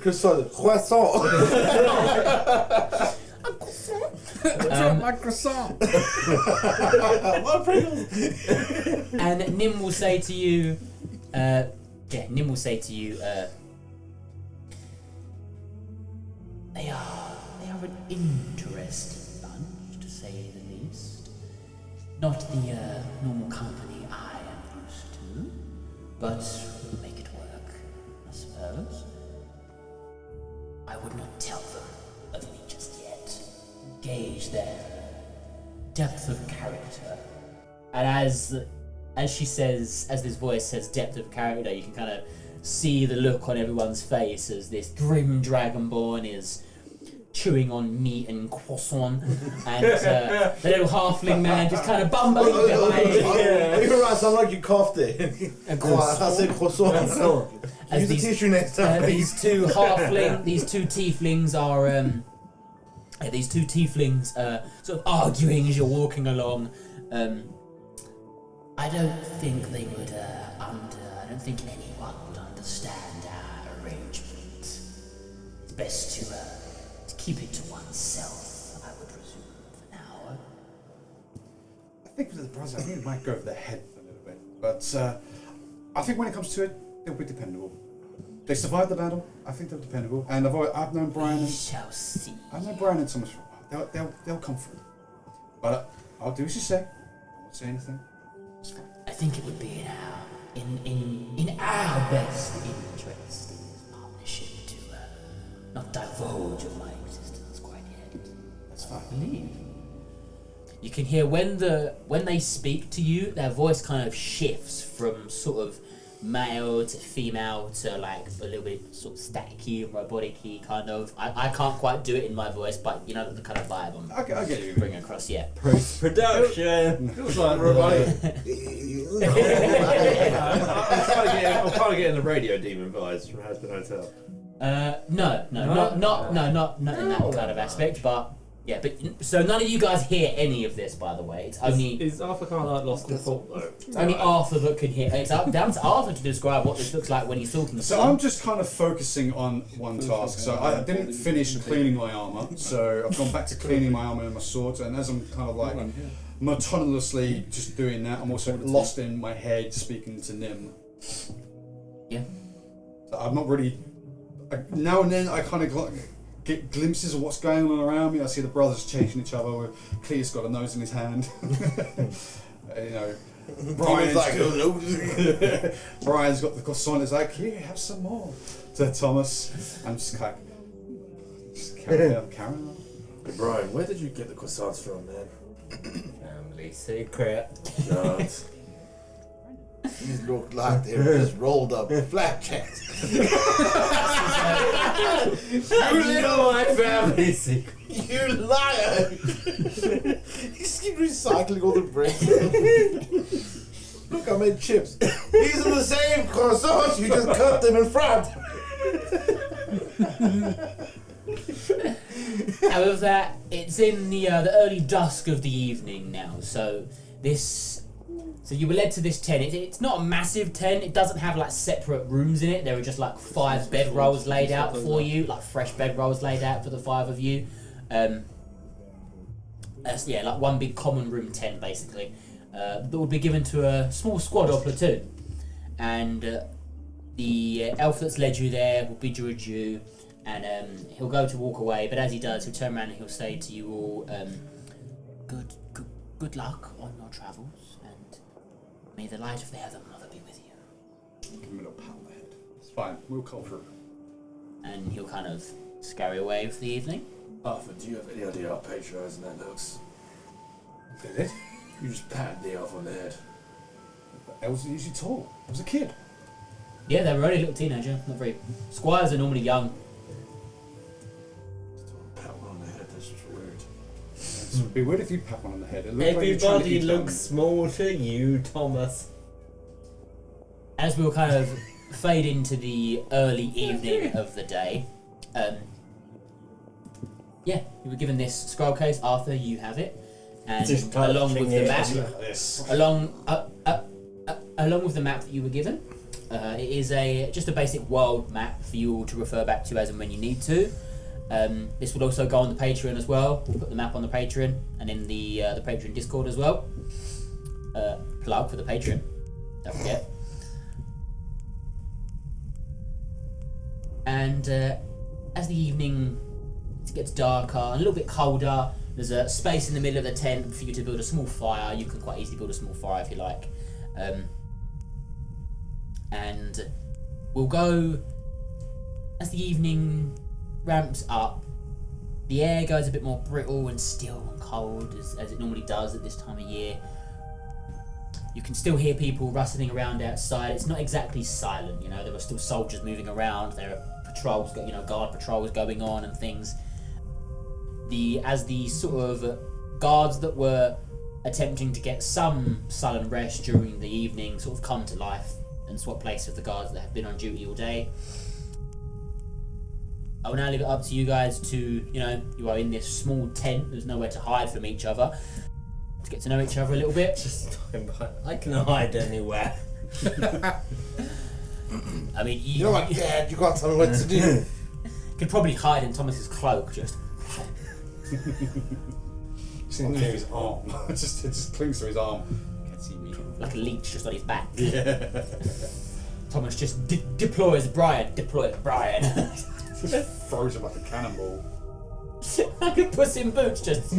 Speaker 2: Croissant. Croissant.
Speaker 4: My croissant.
Speaker 2: What Pringles?
Speaker 7: And Nim will say to you, they are an interesting bunch, to say the least. Not the normal company I am used to, but we'll make it work, I suppose. I would not tell them of me just yet. Gauge their depth of character. And as she says, as this voice says depth of character, you can kind of see the look on everyone's face as this grim dragonborn is chewing on meat and croissant, and the little halfling man just kind of bumbling behind you.
Speaker 2: You're right, sound like you coughed it.
Speaker 7: A croissant.
Speaker 2: I said croissant.
Speaker 7: As
Speaker 2: Use the
Speaker 7: these-
Speaker 2: tissue next time.
Speaker 7: These two tieflings are sort of arguing as you're walking along. I don't think they would I don't think anyone would understand our arrangement. It's best to keep it to oneself, I would presume, for now.
Speaker 5: I think with the brothers, I think it might go over their head a little bit. But I think when it comes to it, they'll be dependable. They survived the battle. I think they're dependable. And I've known Brian
Speaker 7: We
Speaker 5: and
Speaker 7: shall see.
Speaker 5: I've known Brian and Thomas for a while. They'll come through. But I'll do as you say. I won't say anything. It's fine.
Speaker 7: I think it would be in our best interest in this partnership to not divulge of my existence quite yet.
Speaker 5: That's fine.
Speaker 7: Believe. You can hear when they speak to you, their voice kind of shifts from sort of male to female to like a little bit sort of staticky, robotic-y kind of. I can't quite do it in my voice, but you know the kind of vibe I'm
Speaker 5: I get you.
Speaker 7: bringing across. Yeah.
Speaker 3: Production.
Speaker 5: Feels like robotic.
Speaker 6: I'm kind of getting the radio demon vibes from Husband Hotel.
Speaker 7: No, not in that kind of aspect, but yeah, but so none of you guys hear any of this, by the way. It's only
Speaker 6: Is Arthur kind of like lost in thought though?
Speaker 7: it's only Arthur that can hear. It's up down to Arthur to describe what this looks like when he's talking.
Speaker 5: So I'm just kind of focusing on one task. So I didn't finish cleaning my armor, so I've gone back to cleaning my armor and my sword. And as I'm kind of like monotonously just doing that, I'm also lost in my head speaking to Nim.
Speaker 7: Yeah.
Speaker 5: So I'm not really. Now and then I kind of get glimpses of what's going on around me. I see the brothers chasing each other. With Cleetus got a nose in his hand. You know, Brian's
Speaker 2: like,
Speaker 5: Brian's got the croissant. He's like, here, have some more. To Thomas, I'm just kind of carrying on.
Speaker 9: Hey Brian, where did you get the croissants from, man?
Speaker 3: Family secret.
Speaker 9: No.
Speaker 2: These look like they're just rolled up flapjacks.
Speaker 3: You know my family secret.
Speaker 2: You liar! You keep recycling all the bricks. Look, I made chips. These are the same croissants, you just cut them in front.
Speaker 7: However, that it's in the early dusk of the evening now. So you were led to this tent. It's not a massive tent. It doesn't have like separate rooms in it. There are just like 5 bedrolls laid out for you, like fresh bedrolls laid out for the 5 of you. Like one big common room tent basically. That would be given to a small squad or platoon, and the elf that's led you there will bid you adieu, and he'll go to walk away. But as he does, he'll turn around and he'll say to you all, "Good luck on your travels, and may the light of the Heather Mother be with you."
Speaker 5: Give him a little pat on the head. It's fine. We'll call through.
Speaker 7: And he'll kind of scurry away for the evening.
Speaker 9: Arthur, do you have any idea how patronising that looks?
Speaker 5: Did it?
Speaker 9: You just patted the elf on the head.
Speaker 5: I wasn't usually tall. I was a kid.
Speaker 7: Yeah, they were only a little teenager, not very. Squires are normally young.
Speaker 9: Just don't pat one on the head, that's just weird.
Speaker 5: It would be weird if you pat one on the head. It looked like you're trying to
Speaker 3: Everybody
Speaker 5: eat
Speaker 3: looks small to you, Thomas.
Speaker 7: As we'll kind of fade into the early evening of the day, you were given this scroll case. Arthur, you have it, and
Speaker 3: Just
Speaker 7: along with the
Speaker 3: touching
Speaker 7: map,
Speaker 3: it.
Speaker 5: this.
Speaker 7: along with the map that you were given, it is just a basic world map for you all to refer back to as and when you need to. This will also go on the Patreon as well. We'll put the map on the Patreon and in the Patreon Discord as well. Plug for the Patreon. Don't forget. And as the evening gets darker and a little bit colder, there's a space in the middle of the tent for you to build a small fire. You can quite easily build a small fire if you like. And we'll go as the evening ramps up. The air goes a bit more brittle and still and cold as it normally does at this time of year. You can still hear people rustling around outside. It's not exactly silent, you know. There are still soldiers moving around. There are patrols, guard patrols going on and things. As the sort of guards that were attempting to get some sullen rest during the evening sort of come to life and swap place with the guards that have been on duty all day. I will now leave it up to you guys to, you are in this small tent. There's nowhere to hide from each other. To get to know each other a little bit.
Speaker 3: Just talking about, I can hide anywhere.
Speaker 7: I mean,
Speaker 2: You're like, Dad, you got something what to do.
Speaker 7: could probably hide in Thomas's cloak, just.
Speaker 5: Just into his arm. it just clings to his arm. Can't see me.
Speaker 7: Like a leech just on his back.
Speaker 5: Yeah.
Speaker 7: Thomas just deploys Brian. Deploy Brian.
Speaker 5: Just throws him like a cannonball.
Speaker 7: Like a Puss in Boots, just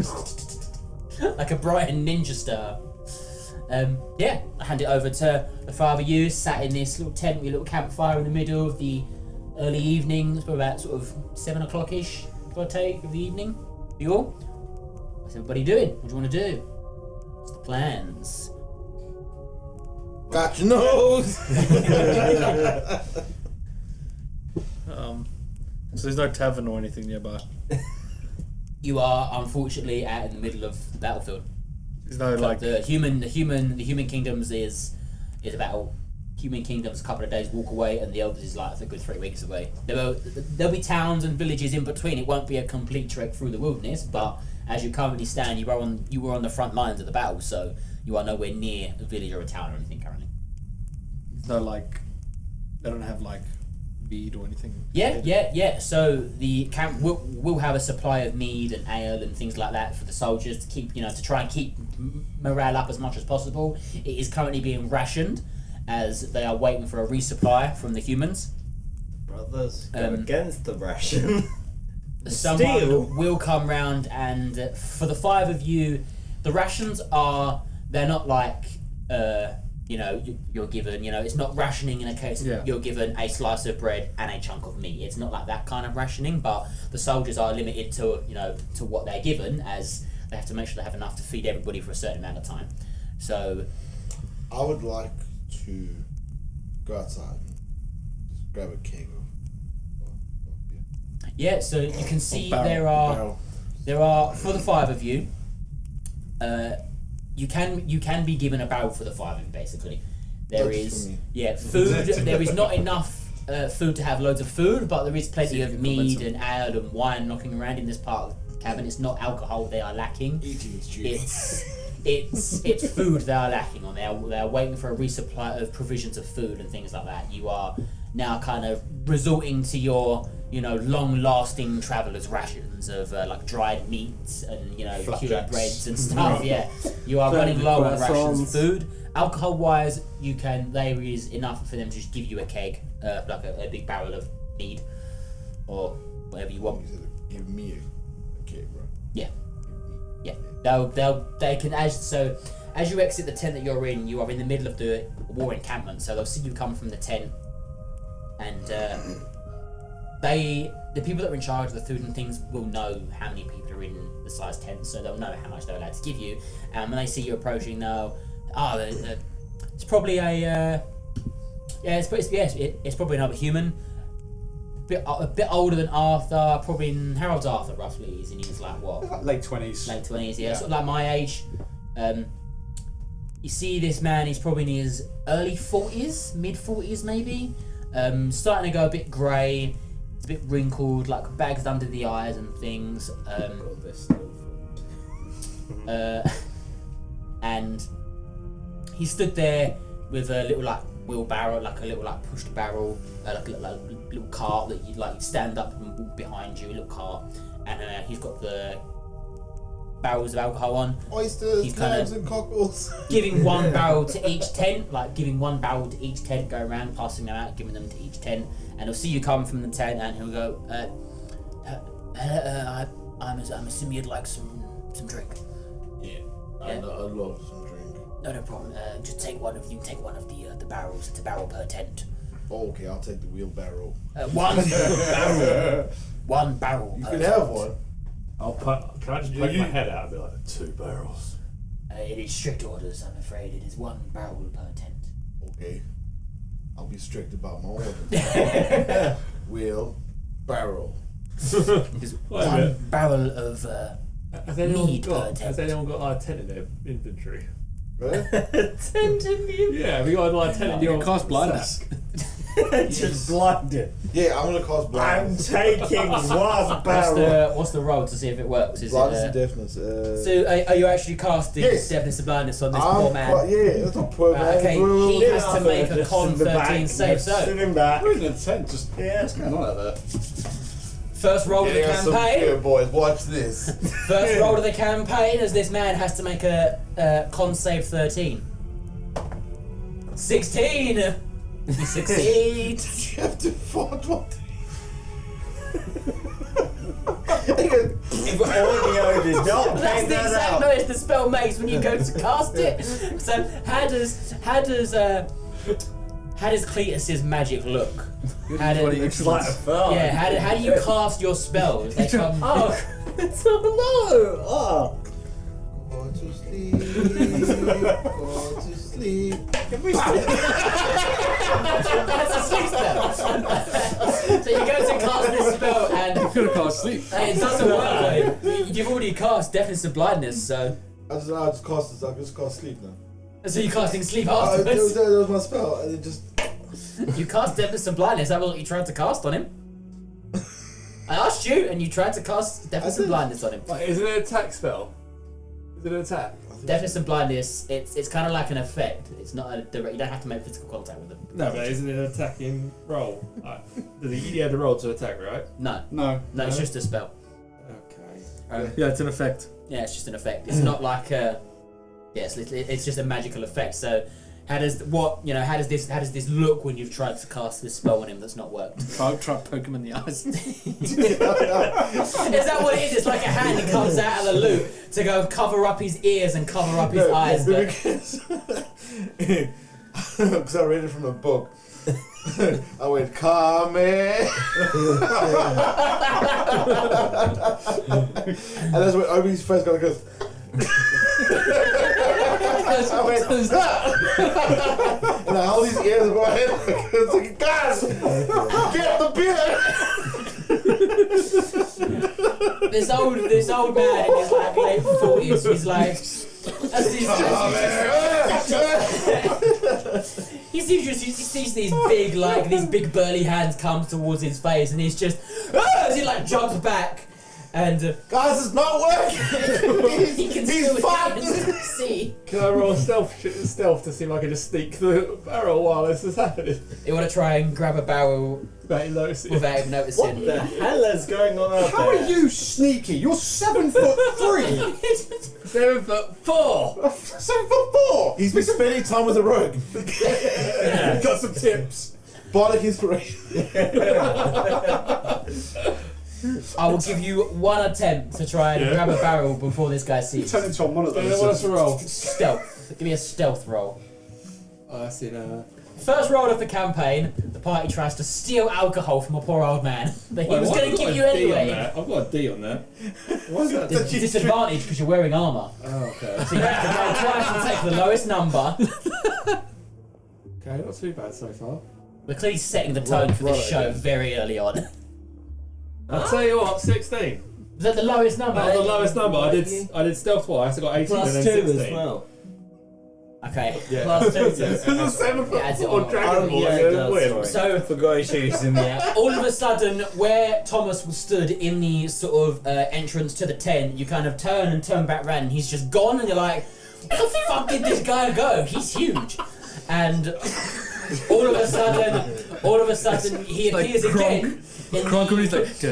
Speaker 7: like a Brian Ninja Star. I hand it over to the father. You sat in this little tent with a little campfire in the middle of the early evening. It's about sort of 7 o'clock-ish, give or take, of the evening. You all? What's everybody doing? What do you want to do? What's the plans?
Speaker 2: Got your nose.
Speaker 4: So there's no tavern or anything nearby.
Speaker 7: You are unfortunately out in the middle of the battlefield.
Speaker 4: There's no like.
Speaker 7: The human kingdoms is about human kingdoms a couple of days walk away, and the elders is like a good 3 weeks away. There'll be towns and villages in between. It won't be a complete trek through the wilderness, but as you currently stand, you were on the front lines of the battle, so you are nowhere near a village or a town or anything currently.
Speaker 4: There's no like. They don't have like mead or anything.
Speaker 7: Yeah. So the camp will have a supply of mead and ale and things like that for the soldiers to keep, to try and keep morale up as much as possible. It is currently being rationed as they are waiting for a resupply from the humans.
Speaker 3: Brothers, go against the ration.
Speaker 7: Someone will come round, and for the 5 of you, the rations they're not like you're given, it's not rationing in a case you're given a slice of bread and a chunk of meat. It's not like that kind of rationing, but the soldiers are limited to to what they're given, as they have to make sure they have enough to feed everybody for a certain amount of time. So
Speaker 2: I would like to go outside and just grab a keg of beer.
Speaker 7: yeah, so you can see there are for the 5 of you. You can be given a barrel for the 5 of you, basically. There is food. There is not enough food to have loads of food, but there is plenty of mead and ale and wine knocking around in this part of the cabin. It's not alcohol they are lacking. It's food they are lacking on. They are waiting for a resupply of provisions of food and things like that. You are now kind of resorting to your long-lasting travelers' rations of like dried meats and cured breads and stuff. Yeah, you are running low on rations of food. Alcohol-wise, there is enough for them to just give you a keg, like a big barrel of mead or whatever you want.
Speaker 2: You said give me a keg, bro.
Speaker 7: Yeah. They can as you exit the tent that you're in, you are in the middle of the war encampment. So they'll see you come from the tent, and the people that are in charge of the food and things will know how many people are in the size tent, so they'll know how much they're allowed to give you. And when they see you approaching, it's probably it's probably another human, a bit older than Arthur. Probably how old's Arthur roughly? He's in his
Speaker 5: Late 20s.
Speaker 7: Late 20s, yeah, sort of like my age. You see this man, he's probably in his early 40s, mid 40s maybe. Starting to go a bit grey. It's a bit wrinkled, like bags under the eyes and things. And he stood there with a little wheelbarrow, like a little pushed barrel, like a little cart that you'd stand up and walk behind you, a little cart, and he's got the barrels of alcohol on.
Speaker 2: Oysters, clams, and cockles.
Speaker 7: Giving one barrel to each tent, go around, passing them out, giving them to each tent, and he'll see you come from the tent, and he'll go, I'm assuming you'd like some drink.
Speaker 2: Yeah, I'd love some drink.
Speaker 7: No problem. Just take one of the barrels. It's a barrel per tent.
Speaker 2: Oh, okay, I'll take the wheelbarrow.
Speaker 7: One barrel.
Speaker 2: You
Speaker 7: per
Speaker 2: can
Speaker 7: tent.
Speaker 2: have one.
Speaker 8: Can I just poke my head out and be like, 2 barrels?
Speaker 7: It is strict orders, I'm afraid. It is 1 barrel per tent.
Speaker 2: Okay, I'll be strict about my order. Wheelbarrow.
Speaker 7: One barrel of
Speaker 8: Has anyone
Speaker 7: mead per tent.
Speaker 8: got our tent in their inventory?
Speaker 2: Right?
Speaker 7: Tent in the
Speaker 8: Yeah, we got our tent in
Speaker 4: You
Speaker 8: your
Speaker 4: can cast blindness.
Speaker 3: Just blinded.
Speaker 2: Yeah, I'm gonna cause
Speaker 3: I'm
Speaker 2: blindness.
Speaker 3: taking 1 barrel.
Speaker 7: What's the roll to see if it works? Is
Speaker 2: Blindness
Speaker 7: it,
Speaker 2: and deafness.
Speaker 7: so are you actually casting
Speaker 2: Yes.
Speaker 7: deafness and blindness on this poor man?
Speaker 2: Yeah, it's a poor man.
Speaker 7: Okay, he has to make a
Speaker 3: Just
Speaker 7: con
Speaker 3: in the
Speaker 7: 13
Speaker 3: back,
Speaker 7: save
Speaker 3: sitting back.
Speaker 5: We're in a tent, just what's going on out there?
Speaker 7: First roll of the campaign.
Speaker 2: Here, boys, watch this.
Speaker 7: First roll of the campaign, as this man has to make a con save 13. 16. You succeed.
Speaker 2: You have to fart one.
Speaker 3: If audio does not
Speaker 7: That's
Speaker 3: pick
Speaker 7: the
Speaker 3: that
Speaker 7: exact
Speaker 3: out.
Speaker 7: noise the spell makes when you go to cast it. So how does Cleetus's magic look?
Speaker 3: It's like a phone.
Speaker 7: Yeah, how do you cast your spells? They come.
Speaker 3: Oh, it's so low. Oh.
Speaker 2: Go to sleep. Go to sleep.
Speaker 7: That's a sleep spell. So you go to cast this spell and
Speaker 4: You could have cast sleep.
Speaker 7: it doesn't work. You've already cast deafness and blindness, so
Speaker 2: I just cast sleep now.
Speaker 7: you're casting sleep
Speaker 2: That
Speaker 7: afterwards.
Speaker 2: was my spell, and it just.
Speaker 7: You cast deafness and blindness. That was what you tried to cast on him. I asked you, and you tried to cast deafness and blindness on him.
Speaker 8: Like, is it an attack spell? Is it an attack?
Speaker 7: Deafness and blindness. It's kind of like an effect. It's not a direct. You don't have to make physical contact with them.
Speaker 8: No, but isn't it an attacking roll? He had a roll to attack, right?
Speaker 7: No,
Speaker 5: No.
Speaker 7: it's just a spell.
Speaker 8: Okay.
Speaker 4: Yeah, it's an effect.
Speaker 7: Yeah, it's just an effect. It's not like a. Yes, it's just a magical effect. So, how does this look when you've tried to cast this spell on him that's not worked?
Speaker 4: Try poke him in the eyes.
Speaker 7: Is that what it is? It's like a hand that comes out of the loop to go cover up his ears and cover up his eyes. But
Speaker 2: Because I read it from a book. I went, come in. And that's when Obi's first got goes. I went, and I hold his ears in my head. It's like, guys, get the beer.
Speaker 7: this old man in his like late 40s, he's like, he sees these big burly hands come towards his face, and he's just as he like jumps back, and
Speaker 2: Guys, it's not working.
Speaker 7: he can
Speaker 2: He's
Speaker 7: still
Speaker 2: fucked.
Speaker 7: see.
Speaker 8: Can I roll stealth to see if I can just sneak the barrel while this is happening?
Speaker 7: You want to try and grab a barrel
Speaker 8: Without him noticing.
Speaker 7: without him noticing.
Speaker 3: What the hell is going on out
Speaker 5: How
Speaker 3: there?
Speaker 5: are you sneaky? You're 7'3".
Speaker 8: 7'4".
Speaker 2: 7'4". He's been spending time with a rogue.
Speaker 5: Got some tips.
Speaker 2: Bardic inspiration.
Speaker 7: I will give you one attempt to try and grab a barrel before this guy sees.
Speaker 5: Turn into one of
Speaker 8: What
Speaker 5: those.
Speaker 8: else to roll?
Speaker 7: Stealth. Give me a stealth roll.
Speaker 8: Oh, I see now.
Speaker 7: First roll of the campaign, the party tries to steal alcohol from a poor old man that he was going to give you anyway.
Speaker 8: I've got a D on that. Why is that?
Speaker 7: Disadvantage because you're wearing armour.
Speaker 8: Oh, okay.
Speaker 7: So you have to roll twice and take the lowest number.
Speaker 8: Okay, not too bad so far.
Speaker 7: We're clearly setting the tone for this show very early on.
Speaker 8: I'll tell you what, 16.
Speaker 7: Was that the lowest number?
Speaker 8: That was the lowest number. I did stealth twice. I got 18
Speaker 3: Plus
Speaker 8: and
Speaker 3: 2
Speaker 8: then 16.
Speaker 3: as well.
Speaker 7: Okay.
Speaker 8: Yeah.
Speaker 7: Plus 2.
Speaker 8: This is a 7'4" dragon
Speaker 3: Oh,
Speaker 8: ball.
Speaker 3: yeah,
Speaker 8: I'm
Speaker 3: it
Speaker 8: gonna
Speaker 3: does,
Speaker 8: win.
Speaker 3: sorry.
Speaker 7: So,
Speaker 3: Forgot his shoes in there.
Speaker 7: all of a sudden, where Thomas was stood in the sort of entrance to the tent, you kind of turn back round and he's just gone, and you're like, where the fuck did this guy go? He's huge. And all of a sudden, he appears again.
Speaker 4: Kronk when he's like,
Speaker 7: He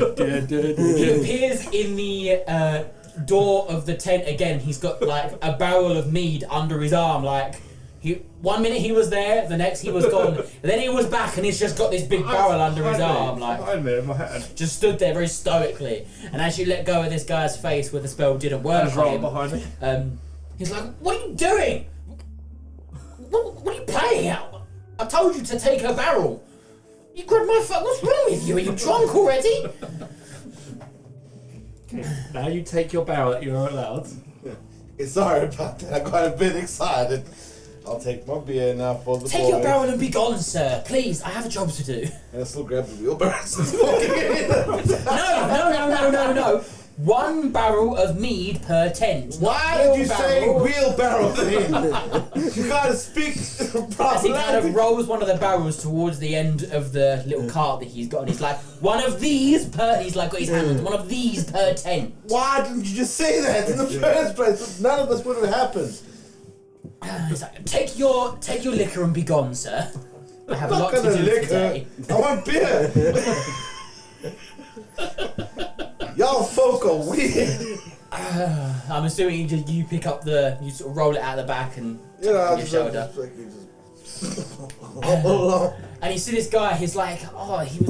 Speaker 7: appears in the door of the tent again. He's got like a barrel of mead under his arm. Like, one minute he was there, the next he was gone. And then he was back, and he's just got this big barrel under his arm, like
Speaker 8: Behind me in my hand.
Speaker 7: just stood there very stoically. And as you let go of this guy's face where the spell didn't work
Speaker 8: Just
Speaker 7: on
Speaker 8: roll
Speaker 7: him,
Speaker 8: behind me.
Speaker 7: he's like, "What are you doing? What are you playing at? I told you to take her barrel. You grabbed my phone. What's wrong with you? Are you drunk already?"
Speaker 8: Okay, now you take your barrel that you're allowed.
Speaker 2: Sorry about that. I got a bit excited. I'll take my beer now for the
Speaker 7: Take
Speaker 2: boys.
Speaker 7: your barrel and be gone, sir. Please, I have a job to do.
Speaker 2: And I still grab the wheelbarrow.
Speaker 7: No. 1 barrel of mead per tent.
Speaker 2: Why did you say
Speaker 7: wheelbarrow?
Speaker 2: wheelbarrow then? You gotta speak
Speaker 7: As he
Speaker 2: proper
Speaker 7: kind of
Speaker 2: language.
Speaker 7: rolls one of the barrels towards the end of the little cart that he's got, and he's like, "One of these per." He's like got his hand on one of these per tent.
Speaker 2: Why didn't you just say that in the first place? None of this would have happened.
Speaker 7: He's like, "Take your liquor and be gone, sir. I have a
Speaker 2: I'm
Speaker 7: lot
Speaker 2: not
Speaker 7: to
Speaker 2: gonna
Speaker 7: do
Speaker 2: lick
Speaker 7: today."
Speaker 2: her. I want beer. Y'all folk are weird.
Speaker 7: I'm assuming you pick up you sort of roll it out the back and
Speaker 2: You know,
Speaker 7: on your shoulder. And you see this guy, he's like, he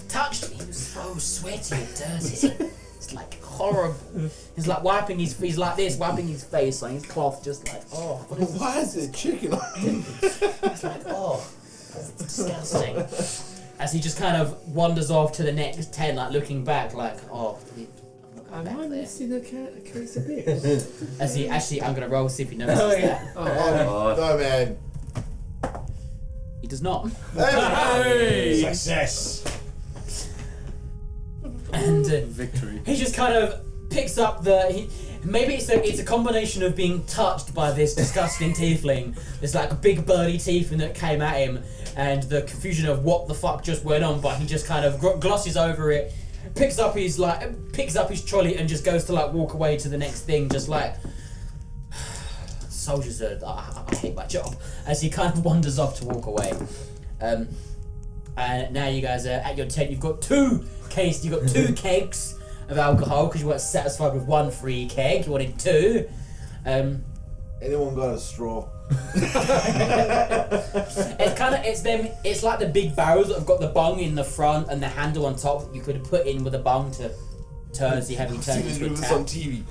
Speaker 7: touched me, he was so sweaty and dirty. It's like horrible. He's like wiping his face, like on his cloth, just like,
Speaker 2: Why is there chicken on it?
Speaker 7: it's like, that's disgusting. As he just kind of wanders off to the next tent, like looking back, like, I'm not
Speaker 6: Am
Speaker 7: back
Speaker 6: I
Speaker 7: there.
Speaker 6: missing a case of beer?
Speaker 7: As he actually, I'm gonna roll see if he notices
Speaker 3: Oh, yeah.
Speaker 7: that.
Speaker 2: No, man.
Speaker 7: He does not.
Speaker 2: Hey!
Speaker 5: Success.
Speaker 7: And
Speaker 4: Victory.
Speaker 7: he just kind of picks up maybe it's a combination of being touched by this disgusting tiefling. There's like a big burly tiefling that came at him, and the confusion of what the fuck just went on. But he just kind of glosses over it, picks up his trolley, and just goes to like walk away to the next thing. Just like soldiers are, I hate my job. As he kind of wanders off to walk away. And now you guys are at your tent. You've got two kegs of alcohol because you weren't satisfied with one free keg. You wanted two.
Speaker 2: Anyone got a straw?
Speaker 7: It's like the big barrels that have got the bung in the front and the handle on top that you could put in with a bung to turn as you have you turn
Speaker 2: I've
Speaker 7: into
Speaker 2: seen
Speaker 7: a
Speaker 2: this
Speaker 7: tap.
Speaker 2: on TV.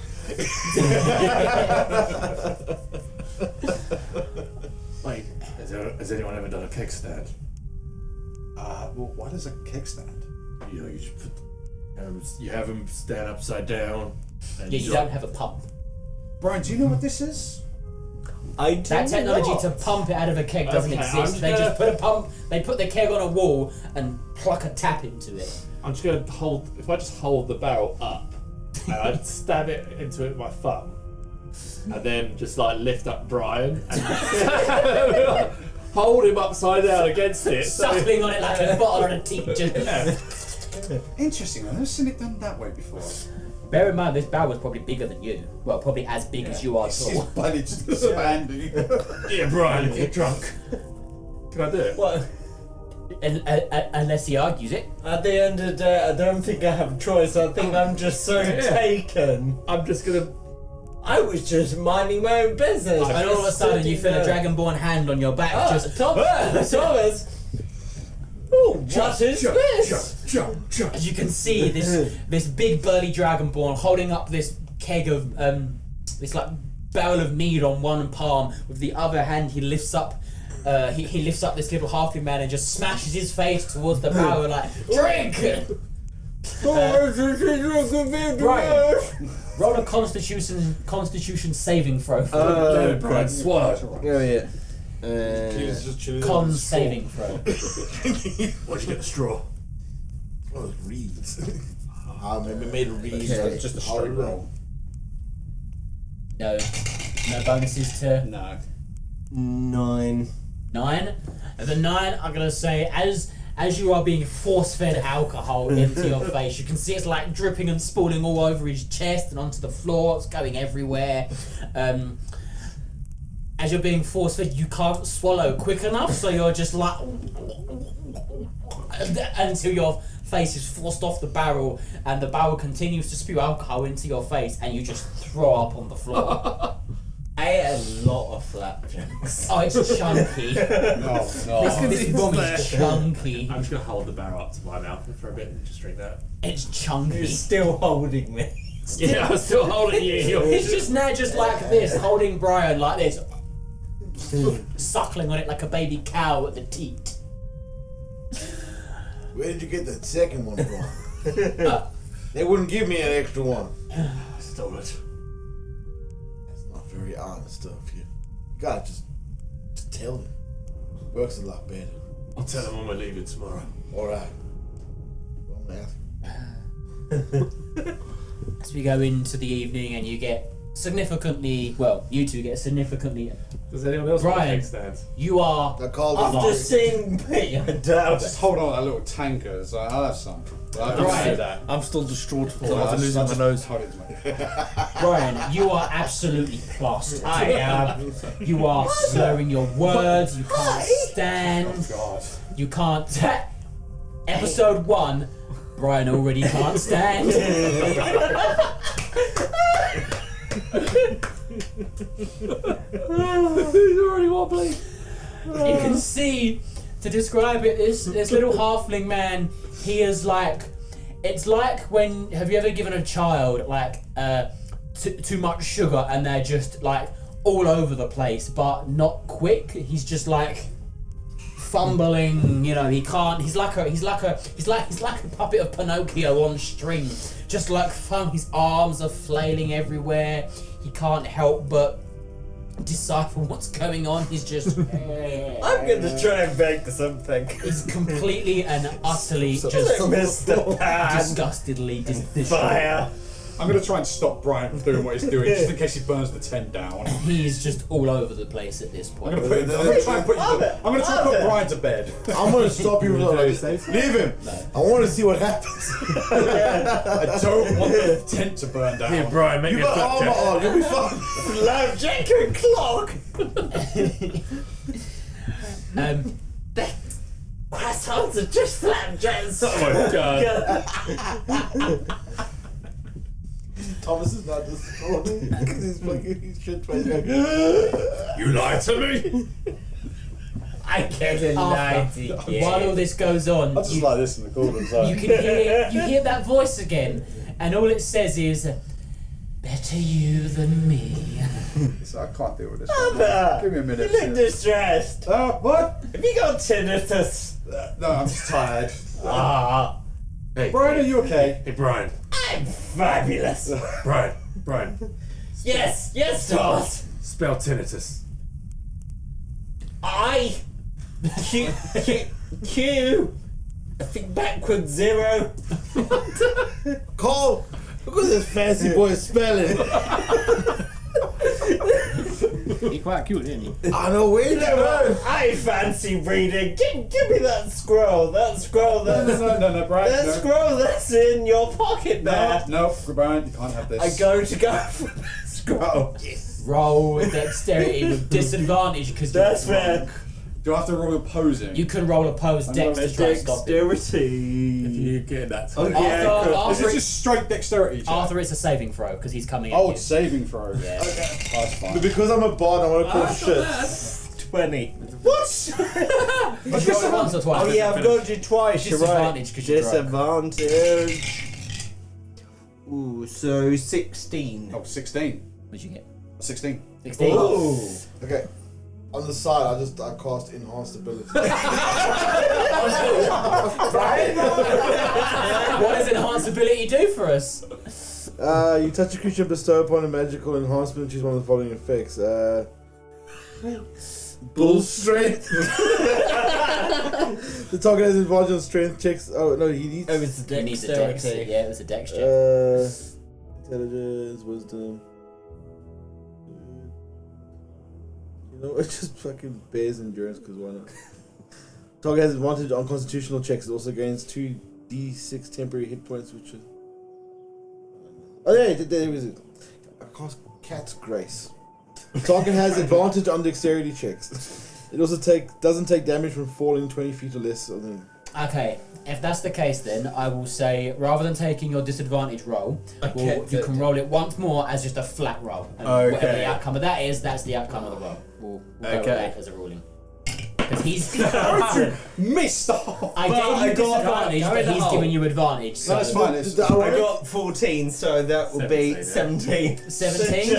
Speaker 9: Wait, has anyone ever done a keg stand?
Speaker 5: Well, what is a keg stand?
Speaker 9: You know, you should put, you have them stand upside down. And
Speaker 7: Yeah, you don't have a pump.
Speaker 5: Brian, do you know what this is?
Speaker 3: I do
Speaker 7: That technology
Speaker 3: not.
Speaker 7: to pump it out of a keg doesn't
Speaker 9: Okay, I'm
Speaker 7: exist.
Speaker 9: just
Speaker 7: They
Speaker 9: gonna-
Speaker 7: just put a pump. They put the keg on a wall and pluck a tap into it.
Speaker 6: I'm just gonna hold. If I just hold the barrel up, and I stab it into it with my thumb, and then just like lift up Brian and hold him upside down against it.
Speaker 7: Suckling on it like a bottle on a teat. Just
Speaker 5: Interesting. I've never seen it done that way before.
Speaker 7: bear in mind, this barrel was probably bigger than you. Well, probably as big as you are
Speaker 5: His
Speaker 7: tall.
Speaker 5: body just expanding.
Speaker 9: Yeah, Brian, get drunk.
Speaker 6: Can I do it?
Speaker 3: Well,
Speaker 7: Unless he argues it.
Speaker 3: at the end of the day, I don't think I have a choice. I think I'm just so taken.
Speaker 6: I'm just gonna.
Speaker 3: I was just minding my own business.
Speaker 7: And all of a sudden, you feel a dragonborn hand on your back. Just
Speaker 3: Thomas. Oh, what is this?
Speaker 5: Jump.
Speaker 7: as you can see, this big burly dragonborn holding up this keg of this like barrel of mead on one palm. With the other hand, he lifts up. He lifts up this little halfling man and just smashes his face towards the barrel like drink. Right. Roll a Constitution saving throw.
Speaker 9: Brian, swallow.
Speaker 3: Oh yeah.
Speaker 2: He's just chilling.
Speaker 7: Con saving throw.
Speaker 9: Why'd you get the straw?
Speaker 2: Oh, it's reeds. Maybe made of reeds.
Speaker 3: Okay.
Speaker 5: Just a straight roll.
Speaker 7: No bonuses to
Speaker 5: No.
Speaker 3: 9.
Speaker 7: 9. And the 9, I'm gonna say, as you are being force-fed alcohol into your face, you can see it's like dripping and spooling all over his chest and onto the floor. It's going everywhere. As you're being force-fed, you can't swallow quick enough, so you're just like until your face is forced off the barrel, and the barrel continues to spew alcohol into your face, and you just throw up on the floor.
Speaker 3: I ate a lot of flapjacks.
Speaker 7: Oh, it's chunky.
Speaker 5: No.
Speaker 7: This rum is chunky.
Speaker 6: I'm just gonna hold the barrel up to my mouth for a bit and just drink that.
Speaker 7: It's chunky.
Speaker 3: You're still holding me.
Speaker 6: Yeah, I'm still holding you.
Speaker 7: He's just now just like this, holding Brian like this, suckling on it like a baby cow at the teat.
Speaker 2: Where did you get that second one from? They wouldn't give me an extra one.
Speaker 9: I stole it.
Speaker 2: That's not very honest of you. You gotta just tell them. Works a lot better.
Speaker 9: I'll tell him when we're leaving tomorrow.
Speaker 2: Alright. Well, I'm asking.
Speaker 7: As we go into the evening and you get significantly, well, you two get significantly,
Speaker 6: Does anyone else
Speaker 7: Brian.
Speaker 6: want to take stands?
Speaker 7: you are,
Speaker 2: I called
Speaker 3: After
Speaker 2: it.
Speaker 3: seeing me, I
Speaker 5: I'll
Speaker 3: doubt
Speaker 5: just
Speaker 3: it.
Speaker 5: hold on a little tanker, so I'll have some. But I don't
Speaker 7: Right.
Speaker 5: say that.
Speaker 4: I'm still distraught
Speaker 5: I'll
Speaker 4: after
Speaker 5: just-
Speaker 4: losing
Speaker 5: I'll
Speaker 4: my
Speaker 5: just
Speaker 4: nose.
Speaker 5: hold it to my-
Speaker 7: Brian, you are absolutely plastered.
Speaker 3: I am.
Speaker 7: You are slurring your words, you can't stand,
Speaker 5: God.
Speaker 7: you can't, episode 1, Brian already can't stand.
Speaker 6: He's already wobbling.
Speaker 7: You can see, to describe it, this little halfling man, he is like, it's like when, have you ever given a child like too much sugar and they're just like all over the place but not quick? He's just like fumbling. You know, he can't. He's like a puppet of Pinocchio on string. Just like his arms are flailing everywhere. He can't help but decipher what's going on. He's just.
Speaker 3: I'm going to try and beg something.
Speaker 7: He's completely and utterly just
Speaker 3: Mr. Pan.
Speaker 7: disgustedly distraught.
Speaker 3: Fire.
Speaker 5: I'm going to try and stop Brian from doing what he's doing, just in case he burns the tent down.
Speaker 7: He's just all over the place at this point.
Speaker 5: I'm going to try and put Brian to bed.
Speaker 2: I'm gonna stop you. Leave him. I want to see what happens.
Speaker 5: I don't want the tent to burn down.
Speaker 8: Here, Brian, make
Speaker 2: You
Speaker 8: me a
Speaker 2: got armor
Speaker 8: flapjack.
Speaker 2: on. You'll be fine.
Speaker 3: Flapjack and clock. Assholes are just flapjacks.
Speaker 8: Oh my god.
Speaker 2: Thomas is not destroyed because he's fucking shit face.
Speaker 8: You lied to me?
Speaker 3: I can't lie to you.
Speaker 7: While all this goes on,
Speaker 5: I'll just like this in the corner. So.
Speaker 7: you hear that voice again, and all it says is, "Better you than me."
Speaker 5: I can't deal with this.
Speaker 3: Mother,
Speaker 5: Give me a minute.
Speaker 3: you look distressed.
Speaker 5: What?
Speaker 3: Have you got tinnitus?
Speaker 5: No, I'm just tired.
Speaker 8: Hey,
Speaker 5: Brian, are you okay?
Speaker 8: Hey, Brian.
Speaker 3: I'm fabulous.
Speaker 8: Brian.
Speaker 3: Yes, Thomas.
Speaker 8: Spell tinnitus.
Speaker 3: Q. I think backwards 0.
Speaker 2: Karl, look at this fancy boy spelling.
Speaker 1: He's quite cute, isn't he?
Speaker 2: I know, wait a minute.
Speaker 3: I fancy reading. Give me that scroll. That scroll.
Speaker 5: No, Brian.
Speaker 3: That scroll that's in your pocket there.
Speaker 5: No, Brian, you can't have this.
Speaker 3: I go for the scroll.
Speaker 7: Roll with dexterity with disadvantage because
Speaker 3: That's fair.
Speaker 5: Do I have to roll opposing?
Speaker 7: you can roll opposed dex to try and stop it.
Speaker 3: Dexterity.
Speaker 8: You get that.
Speaker 3: Oh, yeah,
Speaker 5: Is
Speaker 7: After,
Speaker 5: it just straight dexterity check?
Speaker 7: after it's a saving throw because he's coming at
Speaker 5: Oh,
Speaker 7: you.
Speaker 5: it's saving throw.
Speaker 7: Yeah.
Speaker 5: That's fine.
Speaker 2: But because I'm a bard, I want to call shit.
Speaker 3: 20.
Speaker 5: What?
Speaker 7: You roll it once or twice.
Speaker 3: Oh yeah, I've got you twice. You're right.
Speaker 7: Disadvantage because you're drunk.
Speaker 3: Disadvantage. Ooh, so 16.
Speaker 5: Oh, 16.
Speaker 7: What'd you get?
Speaker 5: 16.
Speaker 7: 16.
Speaker 3: Ooh.
Speaker 2: Okay. On the side, I cast enhanced ability.
Speaker 7: What does enhanced ability do for us?
Speaker 2: You touch a creature and bestow upon a magical enhancement. Choose one of the following effects. Bull strength. The target has advantage on strength checks. Oh no, he needs.
Speaker 3: Oh, it's the
Speaker 7: He needs a dex.
Speaker 3: dexterity.
Speaker 7: Yeah, it was a dex check.
Speaker 2: Intelligence, wisdom. You know, it just fucking bears endurance because why not? Target has advantage on constitutional checks. It also gains 2d6 temporary hit points, which is. Oh yeah, there was it. I cast Cat's Grace. Target has advantage on dexterity checks. It also doesn't take damage from falling 20 feet or less.
Speaker 7: Okay, if that's the case, then I will say rather than taking your disadvantage roll, you can roll it once more as just a flat roll. And whatever the outcome of that is, that's the outcome of the roll. We'll go with that as a ruling. Because he's
Speaker 5: Missed off!
Speaker 7: I gave you disadvantage, but he's giving you advantage. So
Speaker 5: That's fine.
Speaker 3: I got 14, so that will be 17.
Speaker 7: 17.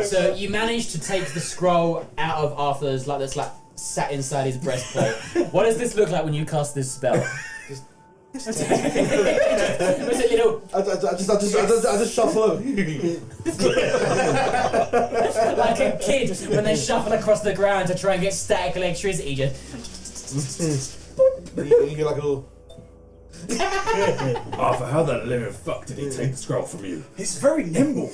Speaker 7: So you managed to take the scroll out of Arthur's that's sat inside his breastplate. What does this look like when you cast this spell? Was it little
Speaker 2: I just shuffle over.
Speaker 7: like a kid when they shuffle across the ground to try and get static electricity? Just
Speaker 2: You get like a little.
Speaker 8: Arthur, how the living fuck did he take the scroll from you?
Speaker 5: He's very nimble.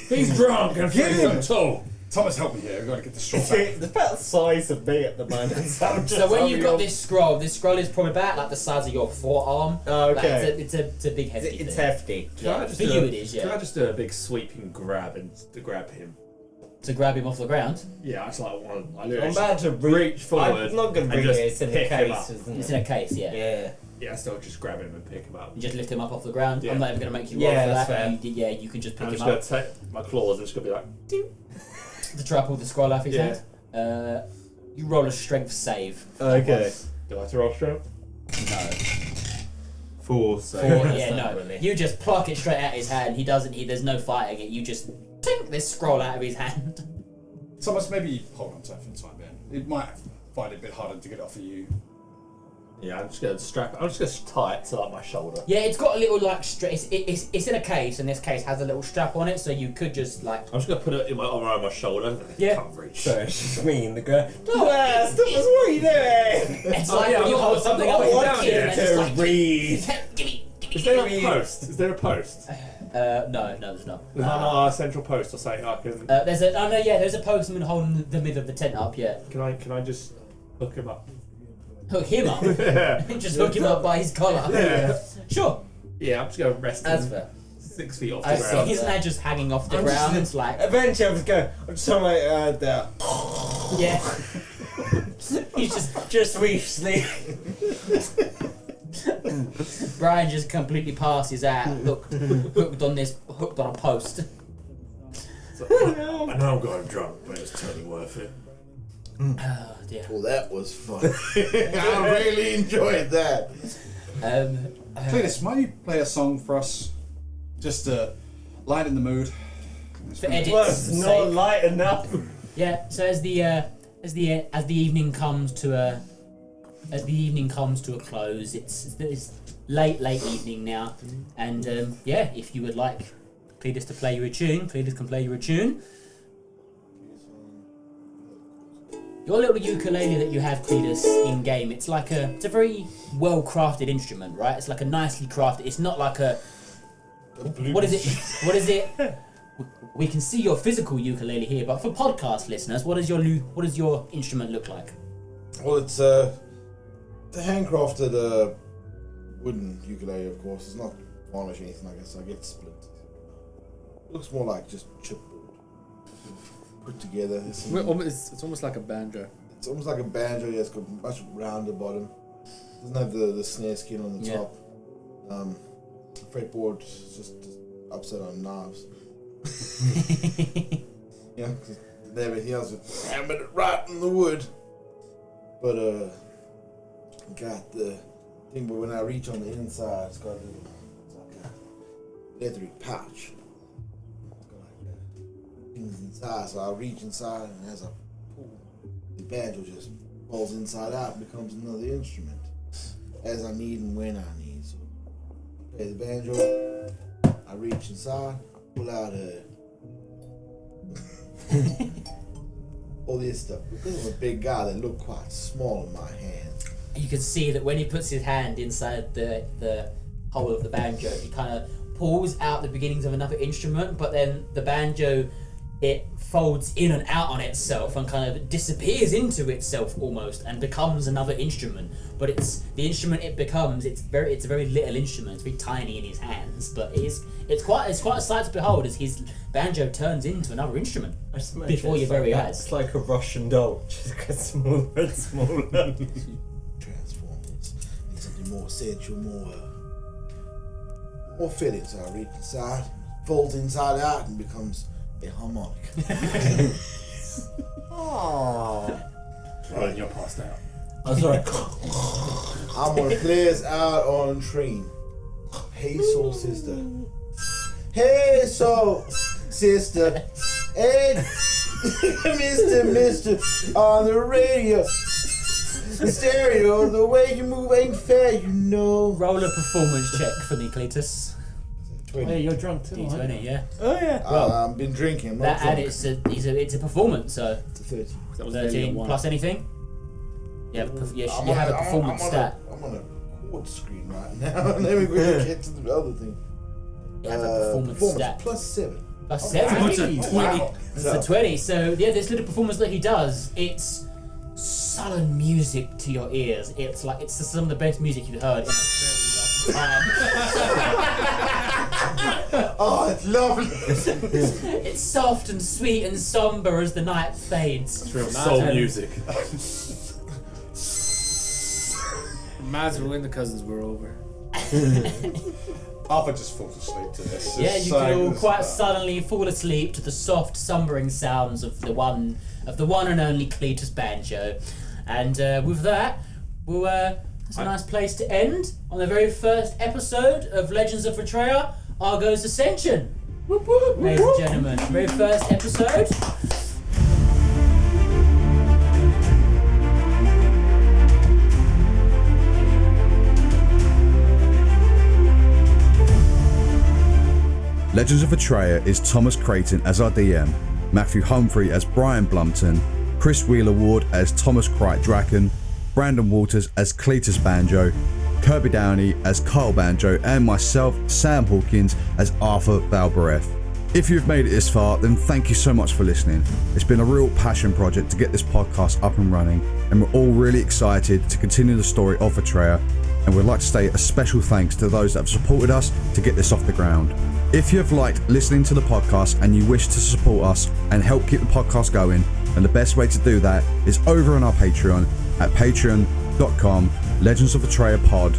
Speaker 8: He's drunk and 3 foot tall.
Speaker 5: Thomas, help me here. We've got to get this scroll back.
Speaker 3: It's about the size of me at the moment.
Speaker 7: so when you've got this scroll is probably about like the size of your forearm.
Speaker 3: Oh, okay.
Speaker 7: Like, it's a big hefty
Speaker 3: It's
Speaker 7: thing.
Speaker 3: hefty.
Speaker 7: Yeah, for you it is,
Speaker 8: Can I
Speaker 7: yeah.
Speaker 8: just do a big sweeping grab to grab him?
Speaker 7: To grab him off the ground.
Speaker 8: Yeah, I just like want to.
Speaker 3: I'm about to
Speaker 8: reach forward.
Speaker 3: I'm not going to
Speaker 8: and
Speaker 3: bring
Speaker 8: just
Speaker 3: it. It's in a
Speaker 8: pick him
Speaker 3: case,
Speaker 8: up.
Speaker 3: isn't
Speaker 7: It's
Speaker 3: it?
Speaker 7: in a case, yeah.
Speaker 3: Yeah.
Speaker 8: Yeah, still just grab him and pick him up.
Speaker 7: You just lift him up off the ground.
Speaker 8: Yeah.
Speaker 7: I'm not even going to make you roll
Speaker 3: Yeah,
Speaker 7: for
Speaker 3: that's
Speaker 7: that.
Speaker 3: fair.
Speaker 7: You can just pick
Speaker 8: I'm
Speaker 7: him
Speaker 8: just
Speaker 7: up.
Speaker 8: going to take my claws and just going to be like, ding.
Speaker 7: To try to pull the scroll off his
Speaker 8: Yeah.
Speaker 7: hand. You roll a strength save.
Speaker 3: Okay.
Speaker 8: Do I have to roll strength?
Speaker 7: No.
Speaker 8: 4,
Speaker 7: Or,
Speaker 8: so.
Speaker 7: yeah, no. You just pluck it straight out his hand. He doesn't. There's no fighting it. You just tink this scroll out of his hand.
Speaker 5: Thomas, maybe hold on to it for the time being. It might find it a bit harder to get it off of you.
Speaker 6: Yeah, I'm just gonna strap. I'm just gonna tie it to like my shoulder.
Speaker 7: Yeah, it's got a little like it's in a case, and this case has a little strap on it, so you could just like.
Speaker 6: I'm just gonna put it in around my shoulder.
Speaker 7: Yeah.
Speaker 6: Can't reach.
Speaker 3: So it's just me and the girl. Dumbass, what are you doing?
Speaker 7: It's like when you hold something up with your chin and it's
Speaker 3: to
Speaker 7: like.
Speaker 3: read.
Speaker 6: Is there a post? Is there a post?
Speaker 7: No, there's not.
Speaker 6: There's not a central post or something I can.
Speaker 7: There's a postman holding the middle of the tent up. Yeah.
Speaker 6: Can I just hook him up?
Speaker 7: Hook him up.
Speaker 6: Yeah.
Speaker 7: Just hook him up by his collar.
Speaker 6: Yeah.
Speaker 7: Sure.
Speaker 6: Yeah, I'm just gonna rest
Speaker 7: That's
Speaker 6: him
Speaker 7: fair.
Speaker 6: 6 feet off
Speaker 7: I
Speaker 6: the
Speaker 7: see.
Speaker 6: ground.
Speaker 7: He's now just hanging off the
Speaker 3: I'm
Speaker 7: ground.
Speaker 3: just-
Speaker 7: It's like
Speaker 3: Eventually, I'm just going. I'm just like there.
Speaker 7: yeah. He's
Speaker 3: Just we sleep.
Speaker 7: Brian just completely passes out, hooked on a post.
Speaker 6: I know I'm going drunk, but it's totally worth it.
Speaker 7: Oh dear.
Speaker 2: Well, that was fun. I really enjoyed that.
Speaker 5: Cleetus, might you play a song for us? Just to lighten the mood.
Speaker 7: For edits'
Speaker 3: Well, it's not
Speaker 7: sake.
Speaker 3: light enough.
Speaker 7: Yeah. So as the evening comes to a close, it's late evening now, and if you would like Cleetus to play you a tune, Cleetus can play you a tune. Your little ukulele that you have, Cleetus, in game, it's a very well crafted instrument, right? It's like a nicely crafted. It's not like a. What is it? We can see your physical ukulele here, but for podcast listeners, what does your instrument look like?
Speaker 2: Well, it's the handcrafted wooden ukulele, of course. It's not varnish or anything like that, so I get split. It looks more like just chipboard put together. It's
Speaker 4: almost like a banjo.
Speaker 2: It's almost like a banjo. Yeah, it's got much rounder bottom. Doesn't have the snare skin on the
Speaker 7: Yeah.
Speaker 2: top. The fretboard is just upside on knobs. Yeah, 'cause everything else is hammered it right in the wood. But got the thing. But when I reach on the inside, it's got a little, it's like a leathery pouch. It's got like things inside, so I reach inside, and as I pull, the banjo just falls inside out and becomes another instrument, as I need and when I need. So I play the banjo, I reach inside, I pull out all this stuff. Because I'm a big guy, they look quite small in my hands.
Speaker 7: You can see that when he puts his hand inside the hole of the banjo, he kind of pulls out the beginnings of another instrument, but then the banjo, it folds in and out on itself and kind of disappears into itself almost and becomes another instrument. But it's the instrument it becomes. It's a very little instrument. It's very tiny in his hands, but it's quite a sight to behold as his banjo turns into another instrument before your very eyes.
Speaker 3: It's like a Russian doll, just gets smaller and smaller.
Speaker 2: Transformers need something more essential, more fitting. So I reach inside, folds inside out, and becomes a harmonic.
Speaker 3: Aww.
Speaker 6: Right, you're passed out.
Speaker 3: I'm sorry.
Speaker 2: I'm gonna play us out on train. Hey soul sister. Hey soul sister. Hey Mr. on the radio. The stereo, the way you move ain't fair, you know.
Speaker 7: Roll a performance check for me, Cleetus.
Speaker 2: 20.
Speaker 6: Hey, you're drunk too.
Speaker 7: D20, yeah.
Speaker 3: Oh yeah.
Speaker 2: I've been drinking. I'm not
Speaker 7: That and
Speaker 2: drunk.
Speaker 7: it's a performance, so
Speaker 2: It's a 30.
Speaker 6: That was nearly a
Speaker 7: 13
Speaker 6: one.
Speaker 7: plus anything. Yeah, you
Speaker 2: I'm
Speaker 7: have a
Speaker 2: on
Speaker 7: performance stat.
Speaker 2: I'm on a chord screen right now. And then we're going to get to the other thing.
Speaker 7: You have a performance stat.
Speaker 2: Plus 7.
Speaker 7: Plus
Speaker 2: Okay.
Speaker 7: 7.
Speaker 4: It's a 20.
Speaker 2: Wow.
Speaker 7: It's a 20. So yeah, this little performance that he does, it's sullen music to your ears. It's some of the best music you've heard in a very long time.
Speaker 2: Oh, it's lovely.
Speaker 7: It's soft and sweet and somber as the night fades.
Speaker 6: It's real soul music.
Speaker 4: Might as well when the cousins were over.
Speaker 5: Arthur just falls asleep to this.
Speaker 7: Yeah,
Speaker 5: It's
Speaker 7: you
Speaker 5: so
Speaker 7: can all
Speaker 5: good
Speaker 7: quite
Speaker 5: stuff.
Speaker 7: suddenly fall asleep to the soft, sumbering sounds of the one and only Cleetus banjo. And with that, that's a nice place to end on the very first episode of Legends of Vertraer, Argo's Ascension. Ladies and gentlemen, very first episode.
Speaker 10: Legends of Vertraer is Thomas Creighton as our DM, Matthew Humphrey as Brian Blumpton, Chris Wheeler-Ward as Thomas Krayt Draken, Brandon Walters as Cleetus Banjo, Kirby Downey as Karl Banjo, and myself, Sam Hawkins, as Arthur Valbirith. If you've made it this far, then thank you so much for listening. It's been a real passion project to get this podcast up and running, and we're all really excited to continue the story of Vertraer, and we'd like to say a special thanks to those that have supported us to get this off the ground. If you've liked listening to the podcast and you wish to support us and help keep the podcast going, then the best way to do that is over on our Patreon at patreon.com/Legends of Vertraer Pod,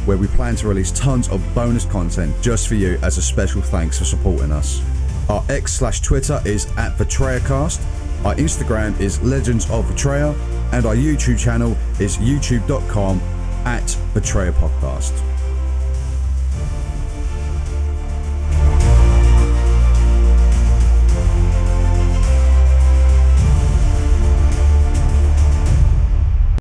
Speaker 10: where we plan to release tons of bonus content just for you as a special thanks for supporting us. Our X/Twitter is @VertraerCast, our Instagram is Legends of Vertraer, and our YouTube channel is youtube.com @VertraerPodcast.